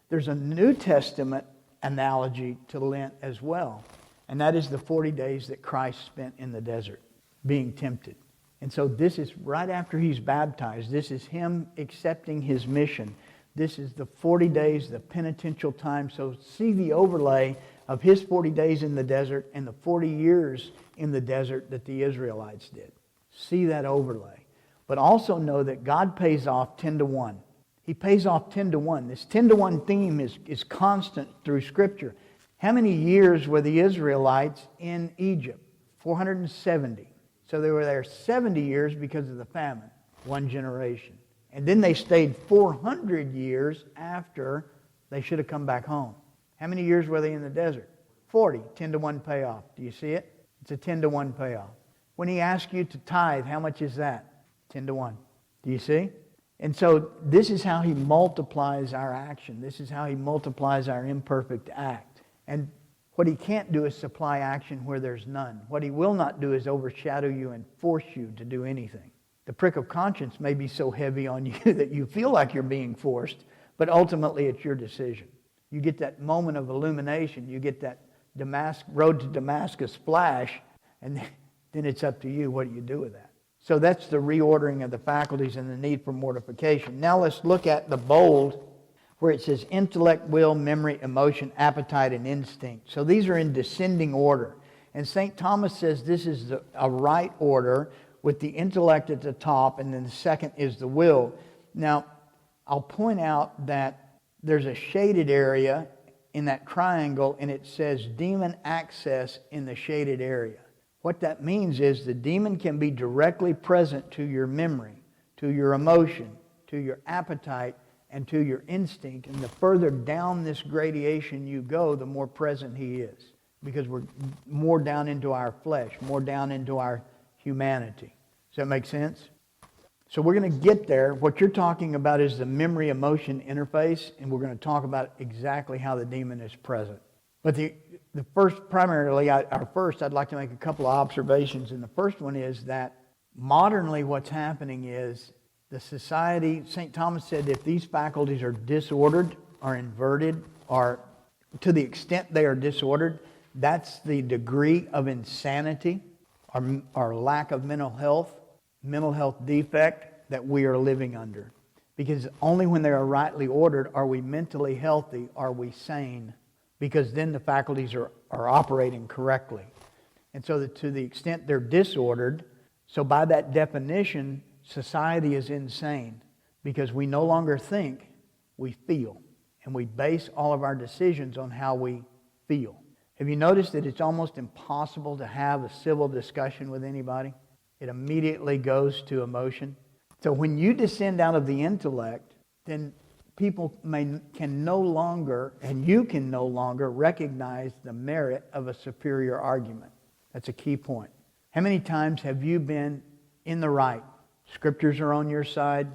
[SPEAKER 1] There's a New Testament analogy to Lent as well. And that is the 40 days that Christ spent in the desert being tempted. And so this is right after He's baptized. This is Him accepting His mission. This is the 40 days, the penitential time. So see the overlay of His 40 days in the desert and the 40 years in the desert that the Israelites did. See that overlay. But also know that God pays off 10 to 1. He pays off 10 to 1. This 10 to 1 theme is constant through Scripture. How many years were the Israelites in Egypt? 470. So they were there 70 years because of the famine. One generation. And then they stayed 400 years after they should have come back home. How many years were they in the desert? 40. 10 to 1 payoff. Do you see it? It's a 10 to 1 payoff. When He asks you to tithe, how much is that? 10 to 1. Do you see? And so this is how he multiplies our action. This is how he multiplies our imperfect act. And what he can't do is supply action where there's none. What he will not do is overshadow you and force you to do anything. The prick of conscience may be so heavy on you that you feel like you're being forced, but ultimately it's your decision. You get that moment of illumination, you get that road to Damascus flash, and then it's up to you. What do you do with that? So that's the reordering of the faculties and the need for mortification. Now let's look at the bold, where it says intellect, will, memory, emotion, appetite, and instinct. So these are in descending order. And St. Thomas says this is a right order with the intellect at the top, and then the second is the will. Now, I'll point out that there's a shaded area in that triangle, and it says demon access in the shaded area. What that means is the demon can be directly present to your memory, to your emotion, to your appetite, and to your instinct. And the further down this gradation you go, the more present he is. Because we're more down into our flesh, more down into our humanity. Does that make sense? So we're going to get there. What you're talking about is the memory-emotion interface, and we're going to talk about exactly how the demon is present. But the first, primarily, I'd like to make a couple of observations. And the first one is that modernly what's happening is the society, St. Thomas said, if these faculties are disordered or inverted, or to the extent they are disordered, that's the degree of insanity or lack of mental health defect that we are living under. Because only when they are rightly ordered are we mentally healthy, are we sane. Because then the faculties are operating correctly. And so to the extent they're disordered, so by that definition, society is insane. Because we no longer think, we feel. And we base all of our decisions on how we feel. Have you noticed that it's almost impossible to have a civil discussion with anybody? It immediately goes to emotion. So when you descend out of the intellect, then people can no longer, and you can no longer recognize the merit of a superior argument. That's a key point. How many times have you been in the right? Scriptures are on your side.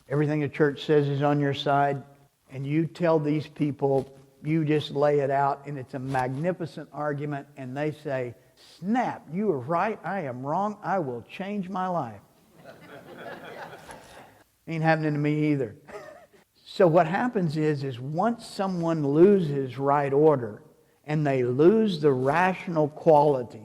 [SPEAKER 1] Everything the church says is on your side. And you tell these people, you just lay it out, and it's a magnificent argument, and they say, snap, you are right, I am wrong, I will change my life. Ain't happening to me either. So what happens is once someone loses right order and they lose the rational quality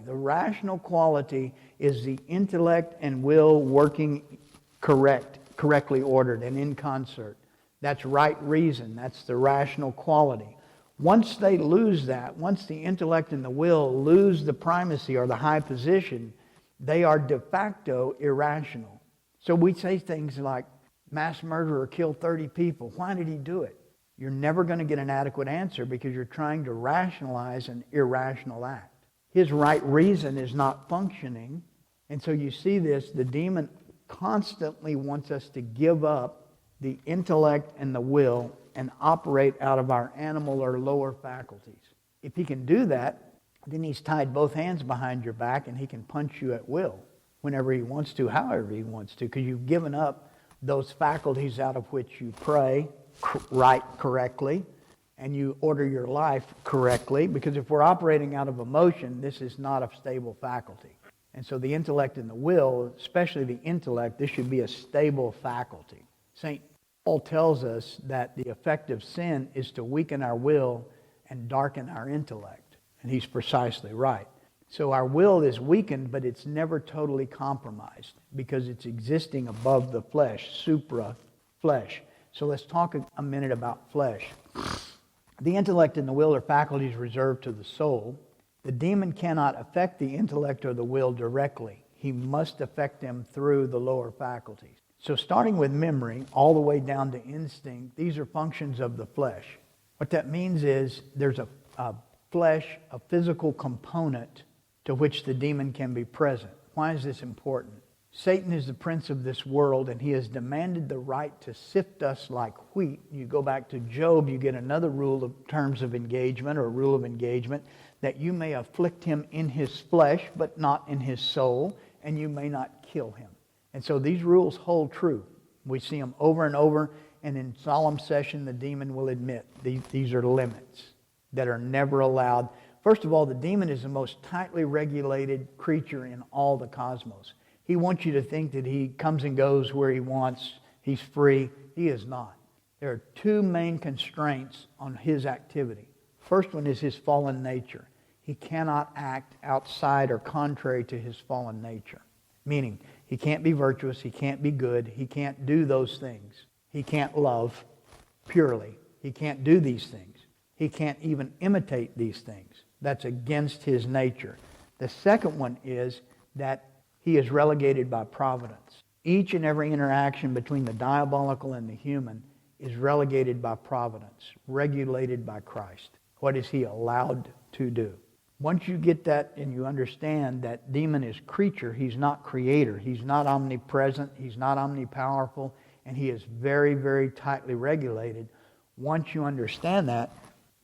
[SPEAKER 1] is the intellect and will working correctly ordered and in concert. That's right reason. That's the rational quality. Once they lose that, once the intellect and the will lose the primacy or the high position, they are de facto irrational. So we say things like, mass murderer killed 30 people. Why did he do it? You're never going to get an adequate answer because you're trying to rationalize an irrational act. His right reason is not functioning. And so you see this, the demon constantly wants us to give up the intellect and the will and operate out of our animal or lower faculties. If he can do that, then he's tied both hands behind your back and he can punch you at will whenever he wants to, however he wants to, because you've given up those faculties out of which you pray correctly and you order your life correctly. Because if we're operating out of emotion, this is not a stable faculty. And so the intellect and the will, especially the intellect, this should be a stable faculty. St. Paul tells us that the effect of sin is to weaken our will and darken our intellect. And he's precisely right. So our will is weakened, but it's never totally compromised because it's existing above the flesh, supra-flesh. So let's talk a minute about flesh. The intellect and the will are faculties reserved to the soul. The demon cannot affect the intellect or the will directly. He must affect them through the lower faculties. So starting with memory all the way down to instinct, these are functions of the flesh. What that means is there's a physical component to which the demon can be present. Why is this important? Satan is the prince of this world, and he has demanded the right to sift us like wheat. You go back to Job, you get another rule of terms of engagement or rule of engagement, that you may afflict him in his flesh, but not in his soul, and you may not kill him. And so these rules hold true. We see them over and over, and in solemn session, the demon will admit these are limits that are never allowed. First of all, the demon is the most tightly regulated creature in all the cosmos. He wants you to think that he comes and goes where he wants. He's free. He is not. There are two main constraints on his activity. First one is his fallen nature. He cannot act outside or contrary to his fallen nature. Meaning, he can't be virtuous, he can't be good, he can't do those things. He can't love purely. He can't do these things. He can't even imitate these things. That's against his nature. The second one is that he is relegated by providence. Each and every interaction between the diabolical and the human is relegated by providence, regulated by Christ. What is he allowed to do? Once you get that and you understand that demon is creature, he's not creator, he's not omnipresent, he's not omnipowerful, and he is very, very tightly regulated. Once you understand that,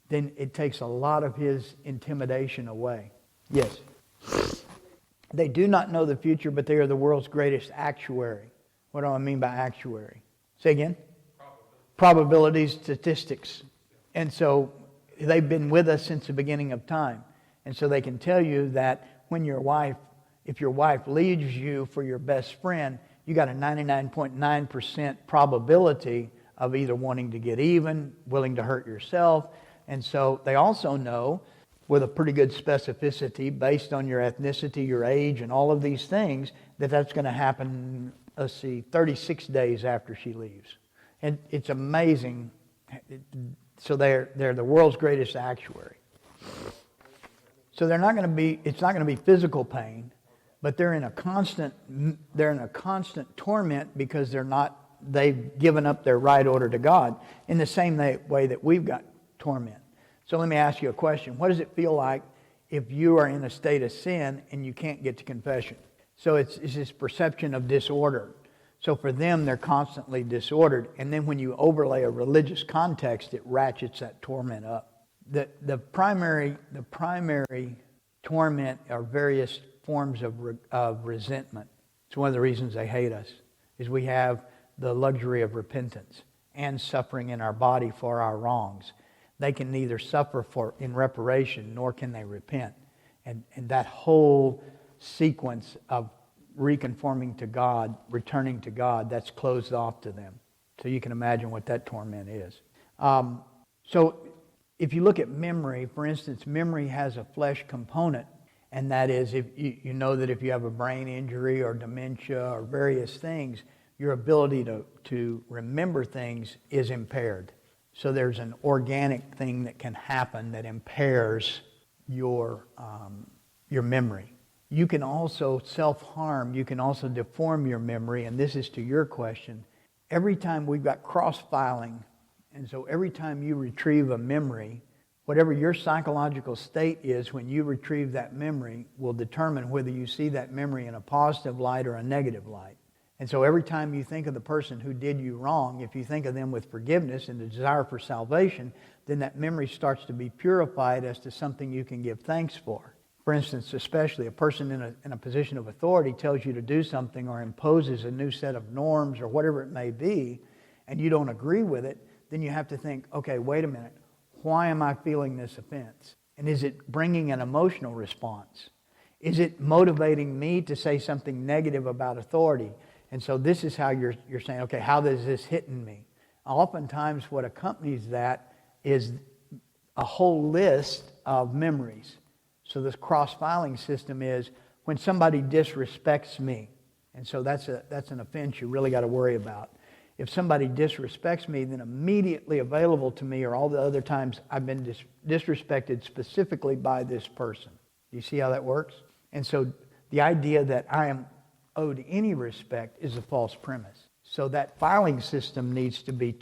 [SPEAKER 1] then it takes a lot of his intimidation away. Yes. They do not know the future, but they are the world's greatest actuary. What do I mean by actuary? Say again? Probabilities, statistics. And so they've been with us since the beginning of time. And so they can tell you that when if your wife leaves you for your best friend, you got a 99.9% probability of either wanting to get even, willing to hurt yourself. And so they also know with a pretty good specificity based on your ethnicity, your age, and all of these things, that's going to happen, 36 days after she leaves. And it's amazing. So they're the world's greatest actuary. So it's not going to be physical pain, but they're in a constant torment because they've given up their right order to God in the same way that we've got torment. So let me ask you a question. What does it feel like if you are in a state of sin and you can't get to confession? So it's this perception of disorder. So for them, they're constantly disordered. And then when you overlay a religious context, it ratchets that torment up. The primary torment are various forms of resentment. It's one of the reasons they hate us, is we have the luxury of repentance and suffering in our body for our wrongs. They can neither suffer in reparation, nor can they repent. And that whole sequence of reconforming to God, returning to God, that's closed off to them. So you can imagine what that torment is. So if you look at memory, for instance, memory has a flesh component, and that is, if you know that if you have a brain injury or dementia or various things, your ability to remember things is impaired. So there's an organic thing that can happen that impairs your memory. You can also self-harm. You can also deform your memory. And this is to your question. Every time we've got cross-filing, and so every time you retrieve a memory, whatever your psychological state is when you retrieve that memory will determine whether you see that memory in a positive light or a negative light. And so every time you think of the person who did you wrong, if you think of them with forgiveness and the desire for salvation, then that memory starts to be purified as to something you can give thanks for. For instance, especially a person in a position of authority tells you to do something or imposes a new set of norms or whatever it may be, and you don't agree with it, then you have to think, okay, wait a minute, why am I feeling this offense? And is it bringing an emotional response? Is it motivating me to say something negative about authority? And so this is how you're saying, okay, how is this hitting me? Oftentimes what accompanies that is a whole list of memories. So this cross-filing system is when somebody disrespects me. And so that's an offense you really got to worry about. If somebody disrespects me, then immediately available to me are all the other times I've been disrespected specifically by this person. Do you see how that works? And so the idea that I am owed any respect is a false premise. So that filing system needs to be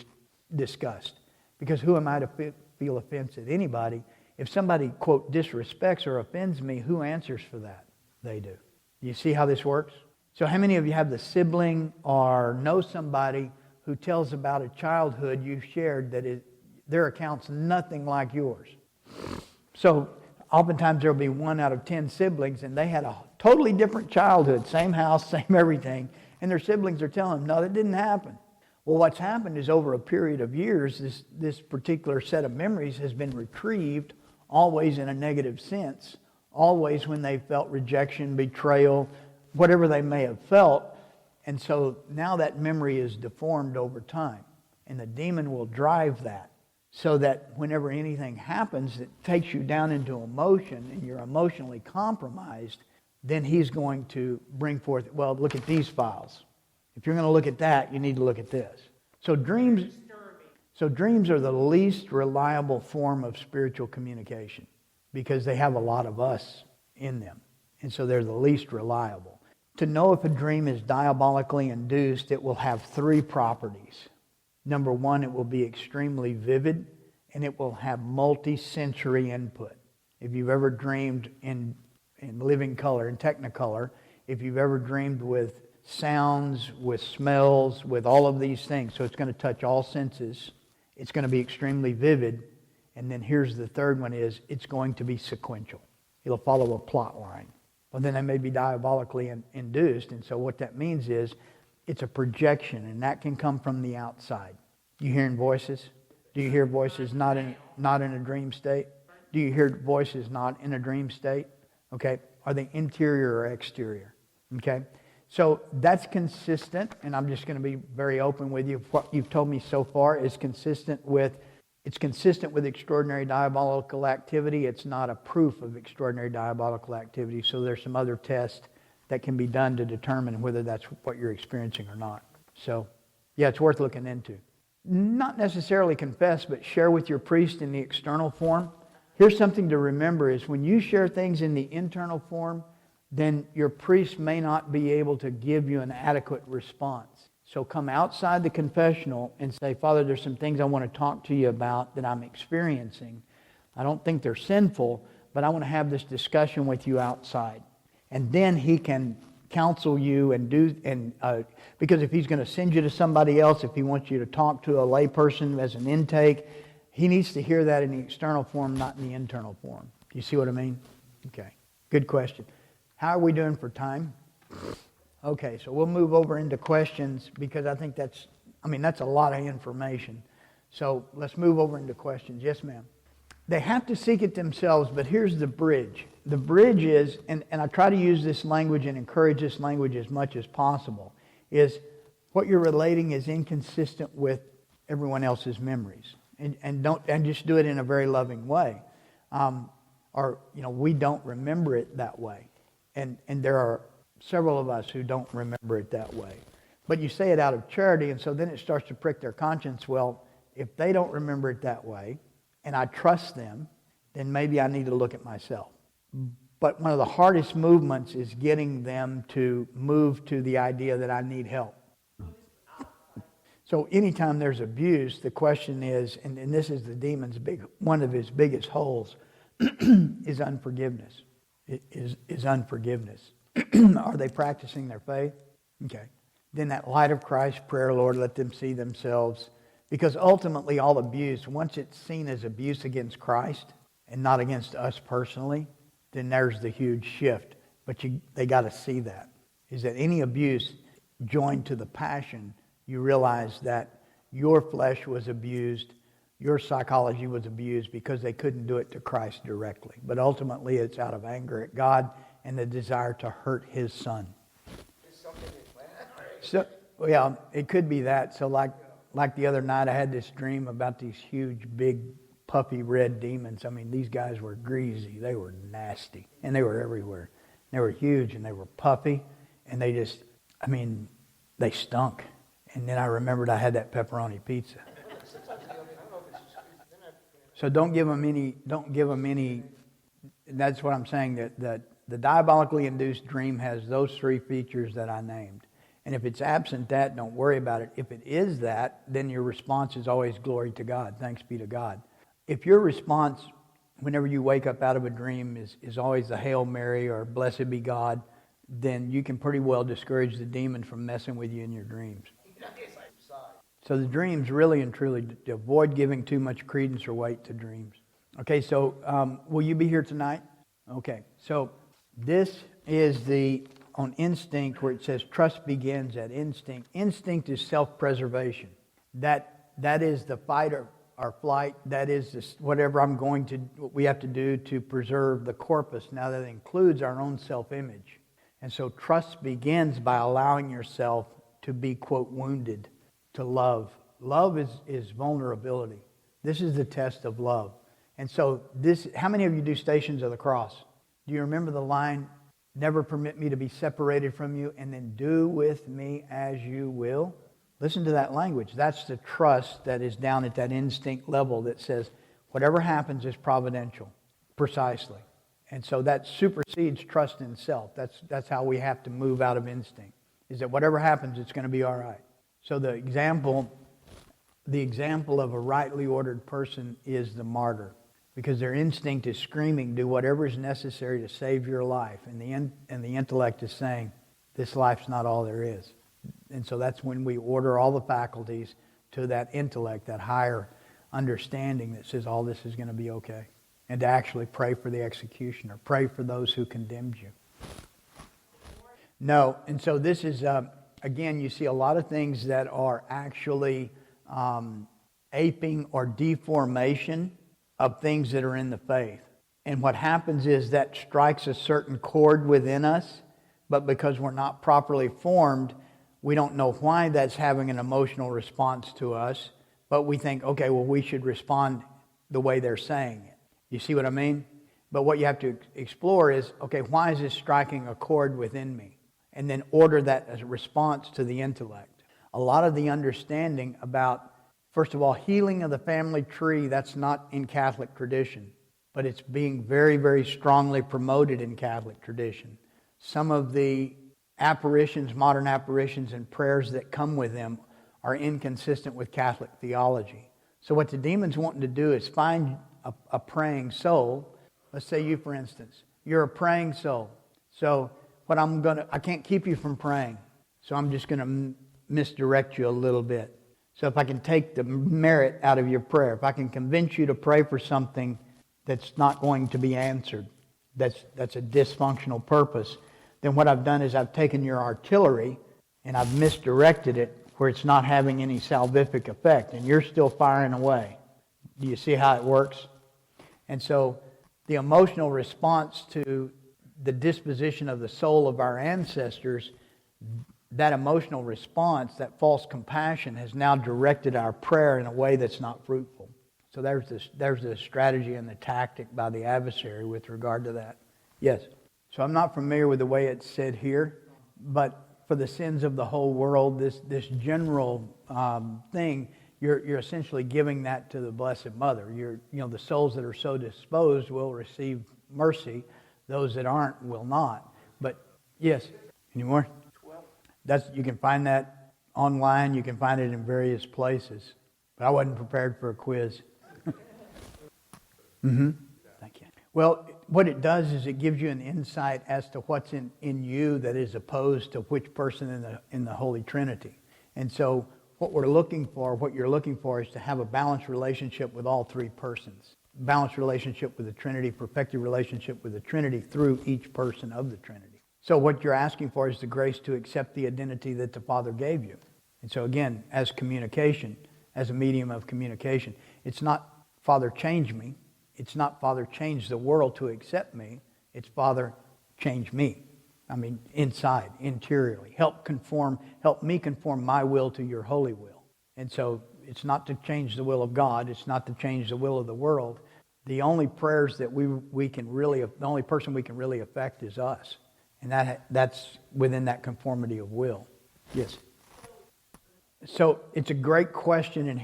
[SPEAKER 1] discussed. Because who am I to feel offense at anybody? If somebody, quote, disrespects or offends me, who answers for that? They do. You see how this works? So how many of you have the sibling or know somebody who tells about a childhood you shared that their account's nothing like yours? So oftentimes there'll be 1 out of 10 siblings and they had a totally different childhood, same house, same everything, and their siblings are telling them, no, that didn't happen. Well, what's happened is over a period of years, this particular set of memories has been retrieved, always in a negative sense, always when they felt rejection, betrayal, whatever they may have felt. And so now that memory is deformed over time. And the demon will drive that so that whenever anything happens that takes you down into emotion and you're emotionally compromised, then he's going to bring forth, well, look at these files. If you're going to look at that, you need to look at this. So dreams are the least reliable form of spiritual communication because they have a lot of us in them. And so they're the least reliable. To know if a dream is diabolically induced, it will have three properties. Number one, it will be extremely vivid and it will have multi-sensory input. If you've ever dreamed in living color, in technicolor, if you've ever dreamed with sounds, with smells, with all of these things. So it's going to touch all senses. It's going to be extremely vivid. And then here's the third one is it's going to be sequential. It'll follow a plot line. Well, then they may be diabolically induced. And so what that means is it's a projection, and that can come from the outside. You hearing voices? Do you hear voices not in a dream state? Do you hear voices not in a dream state? Okay. Are they interior or exterior? Okay. So that's consistent, and I'm just going to be very open with you. What you've told me so far is consistent with extraordinary diabolical activity. It's not a proof of extraordinary diabolical activity. So there's some other tests that can be done to determine whether that's what you're experiencing or not. So, yeah, it's worth looking into. Not necessarily confess, but share with your priest in the external form. Here's something to remember is when you share things in the internal form, then your priest may not be able to give you an adequate response. So come outside the confessional and say, Father, there's some things I want to talk to you about that I'm experiencing. I don't think they're sinful, but I want to have this discussion with you outside. And then he can counsel you because if he's going to send you to somebody else, if he wants you to talk to a layperson as an intake, he needs to hear that in the external form, not in the internal form. Do you see what I mean? Okay, good question. How are we doing for time? Okay, so we'll move over into questions because I think that's a lot of information. So let's move over into questions. Yes, ma'am. They have to seek it themselves, but here's the bridge. The bridge is, and I try to use this language and encourage this language as much as possible, is what you're relating is inconsistent with everyone else's memories. And just do it in a very loving way. We don't remember it that way. And there are several of us who don't remember it that way. But you say it out of charity, and so then it starts to prick their conscience. Well, if they don't remember it that way, and I trust them, then maybe I need to look at myself. But one of the hardest movements is getting them to move to the idea that I need help. So anytime there's abuse, the question is, and this is the demon's one of his biggest holes, is unforgiveness. Is unforgiveness. Are they practicing their faith? Okay. Then that light of Christ prayer, Lord, let them see themselves. Because ultimately all abuse, once it's seen as abuse against Christ and not against us personally, then there's the huge shift. But they got to see that. Is that any abuse joined to the passion, you realize that your flesh was abused, your psychology was abused because they couldn't do it to Christ directly. But ultimately it's out of anger at God and the desire to hurt His Son. So, yeah, it could be that. So like the other night I had this dream about these huge, big, puffy red demons. I mean, these guys were greasy. They were nasty. And they were everywhere. They were huge and they were puffy. And they stunk. And then I remembered I had that pepperoni pizza. So don't give them any, that's what I'm saying, that the diabolically induced dream has those three features that I named. And if it's absent that, don't worry about it. If it is that, then your response is always glory to God, thanks be to God. If your response, whenever you wake up out of a dream, is always the Hail Mary or blessed be God, then you can pretty well discourage the demon from messing with you in your dreams. So the dreams, really and truly, avoid giving too much credence or weight to dreams. Okay, so will you be here tonight? Okay, so this is on instinct where it says trust begins at instinct. Instinct is self-preservation. That is the fight or flight. That is whatever what we have to do to preserve the corpus. Now that includes our own self-image. And so trust begins by allowing yourself to be, quote, wounded, to love. Love is vulnerability. This is the test of love. And so how many of you do Stations of the Cross? Do you remember the line, never permit me to be separated from you, and then do with me as you will? Listen to that language. That's the trust that is down at that instinct level that says, whatever happens is providential, precisely. And so that supersedes trust in self. That's how we have to move out of instinct, is that whatever happens, it's going to be all right. So the example of a rightly ordered person is the martyr, because their instinct is screaming, do whatever is necessary to save your life. And the intellect is saying, this life's not all there is. And so that's when we order all the faculties to that intellect, that higher understanding that says all this is going to be okay. And to actually pray for the executioner, pray for those who condemned you. No, and so this is, again, you see a lot of things that are actually aping or deformation of things that are in the faith. And what happens is that strikes a certain chord within us, but because we're not properly formed, we don't know why that's having an emotional response to us, but we think, okay, well, we should respond the way they're saying it. You see what I mean? But what you have to explore is, okay, why is this striking a chord within me? And then order that as a response to the intellect. A lot of the understanding about, first of all, healing of the family tree, that's not in Catholic tradition, but it's being very, very strongly promoted in Catholic tradition. Some of the apparitions, modern apparitions and prayers that come with them are inconsistent with Catholic theology. So what the demon's wanting to do is find a praying soul. Let's say you, for instance, you're a praying soul. So I can't keep you from praying. So I'm just going to misdirect you a little bit. So if I can take the merit out of your prayer, if I can convince you to pray for something that's not going to be answered, that's a dysfunctional purpose, then what I've done is I've taken your artillery and I've misdirected it where it's not having any salvific effect, and you're still firing away. Do you see how it works? And so the emotional response to the disposition of the soul of our ancestors, that emotional response, that false compassion, has now directed our prayer in a way that's not fruitful. So there's the strategy and the tactic by the adversary with regard to that. Yes? So I'm not familiar with the way it's said here, but for the sins of the whole world, this general thing, you're essentially giving that to the Blessed Mother. The souls that are so disposed will receive mercy. Those that aren't will not. But yes, any more? You can find that online. You can find it in various places. But I wasn't prepared for a quiz. Thank you. Well, what it does is it gives you an insight as to what's in you that is opposed to which person in the Holy Trinity. And so what you're looking for is to have a balanced relationship with all three persons. Balanced relationship with the Trinity, perfected relationship with the Trinity through each person of the Trinity. So what you're asking for is the grace to accept the identity that the Father gave you. And so again, as communication, as a medium of communication, it's not, Father, change me. It's not, Father, change the world to accept me. It's, Father, change me. I mean, inside, interiorly. Help me conform my will to your holy will. And so it's not to change the will of God. It's not to change the will of the world. The only prayers that the only person we can really affect is us. And that's within that conformity of will. Yes. So it's a great question, and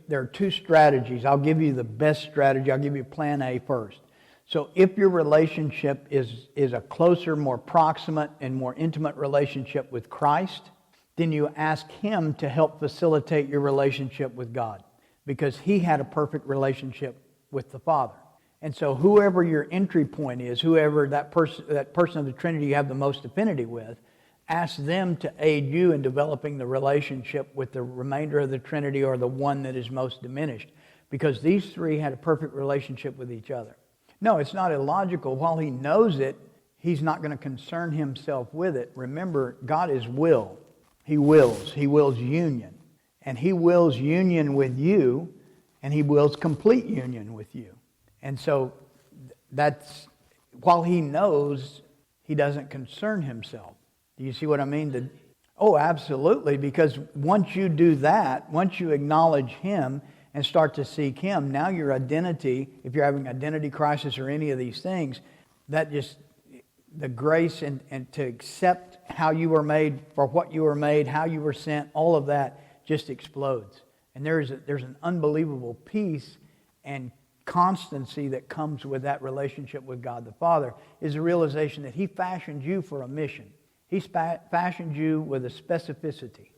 [SPEAKER 1] there are two strategies. I'll give you the best strategy. I'll give you plan A first. So if your relationship is a closer, more proximate, and more intimate relationship with Christ, then you ask Him to help facilitate your relationship with God, because He had a perfect relationship with the Father. And so whoever your entry point is, whoever that person of the Trinity you have the most affinity with, ask them to aid you in developing the relationship with the remainder of the Trinity, or the one that is most diminished, because these three had a perfect relationship with each other. No, it's not illogical. While He knows it, He's not going to concern Himself with it. Remember, God is will. He wills. He wills union. And He wills union with you, and He wills complete union with you. And so that's, while He knows, He doesn't concern Himself. Do you see what I mean? Oh, absolutely, because once you do that, once you acknowledge Him and start to seek Him, now your identity, if you're having identity crisis or any of these things, that just, the grace and to accept how you were made, for what you were made, how you were sent, all of that just explodes. And there's an unbelievable peace and constancy that comes with that relationship with God the Father, is a realization that He fashioned you for a mission. He's fashioned you with a specificity.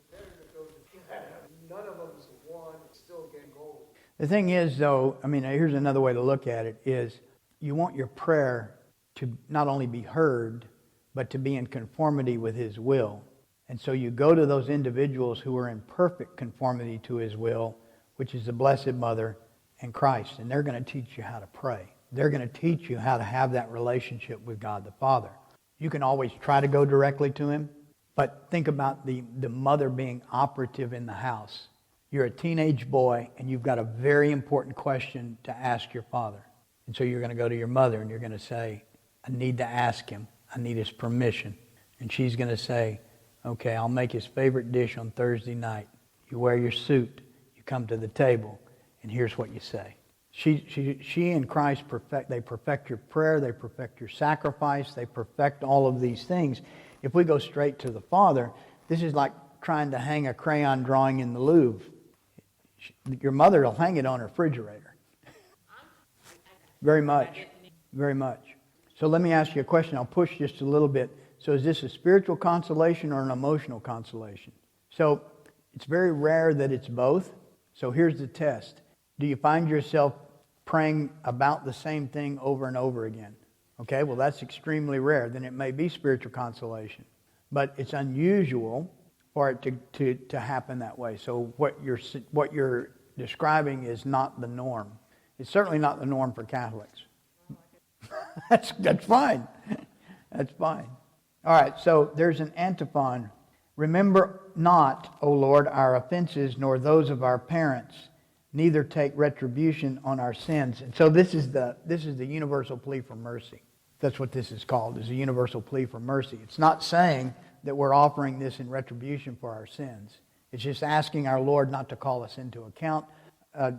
[SPEAKER 3] None of them is one, still getting gold.
[SPEAKER 1] The thing is, though, I mean, here's another way to look at it, is you want your prayer to not only be heard, but to be in conformity with His will. And so you go to those individuals who are in perfect conformity to His will, which is the Blessed Mother and Christ. And they're going to teach you how to pray. They're going to teach you how to have that relationship with God the Father. You can always try to go directly to Him, but think about the mother being operative in the house. You're a teenage boy, and you've got a very important question to ask your father. And so you're going to go to your mother, and you're going to say, I need to ask him. I need his permission. And she's going to say, okay, I'll make his favorite dish on Thursday night. You wear your suit. You come to the table, and here's what you say. She and Christ perfect your prayer, they perfect your sacrifice, they perfect all of these things. If we go straight to the Father, this is like trying to hang a crayon drawing in the Louvre. Your mother will hang it on her refrigerator. Very much. Very much. So let me ask you a question. I'll push just a little bit. So is this a spiritual consolation or an emotional consolation? So it's very rare that it's both. So here's the test. Do you find yourself praying about the same thing over and over again? Okay, well that's extremely rare. Then it may be spiritual consolation. But it's unusual for it to happen that way. So what you're describing is not the norm. It's certainly not the norm for Catholics. That's fine. That's fine. All right, so there's an antiphon. Remember not, O Lord, our offenses, nor those of our parents. Neither take retribution on our sins. And so this is the universal plea for mercy. That's what this is called, is a universal plea for mercy. It's not saying that we're offering this in retribution for our sins. It's just asking our Lord not to call us into account.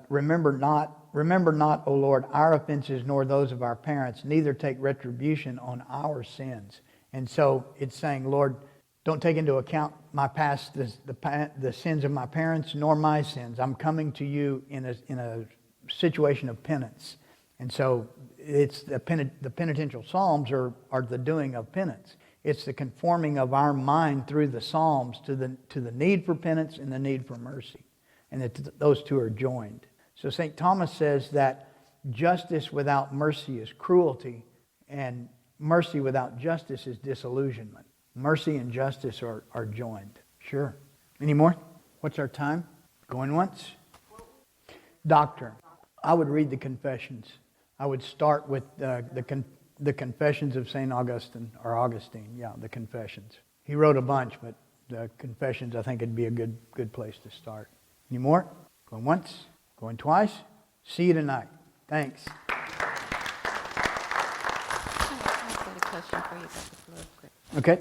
[SPEAKER 1] Remember not, O Lord, our offenses nor those of our parents. Neither take retribution on our sins. And so it's saying, Lord, don't take into account my past, the sins of my parents, nor my sins. I'm coming to you in a situation of penance. And so it's the penitential psalms are the doing of penance. It's the conforming of our mind through the psalms to the need for penance and the need for mercy. And that those two are joined. So St. Thomas says that justice without mercy is cruelty, and mercy without justice is disillusionment. Mercy and justice are joined. Sure. Any more? What's our time? Going once? Doctrine. I would read the confessions. I would start with the confessions of St. Augustine, or Augustine. Yeah, the confessions. He wrote a bunch, but the confessions I think would be a good place to start. Any more? Going once? Going twice? See you tonight. Thanks.
[SPEAKER 4] I've got a question for you, Dr. Floyd.
[SPEAKER 1] Okay.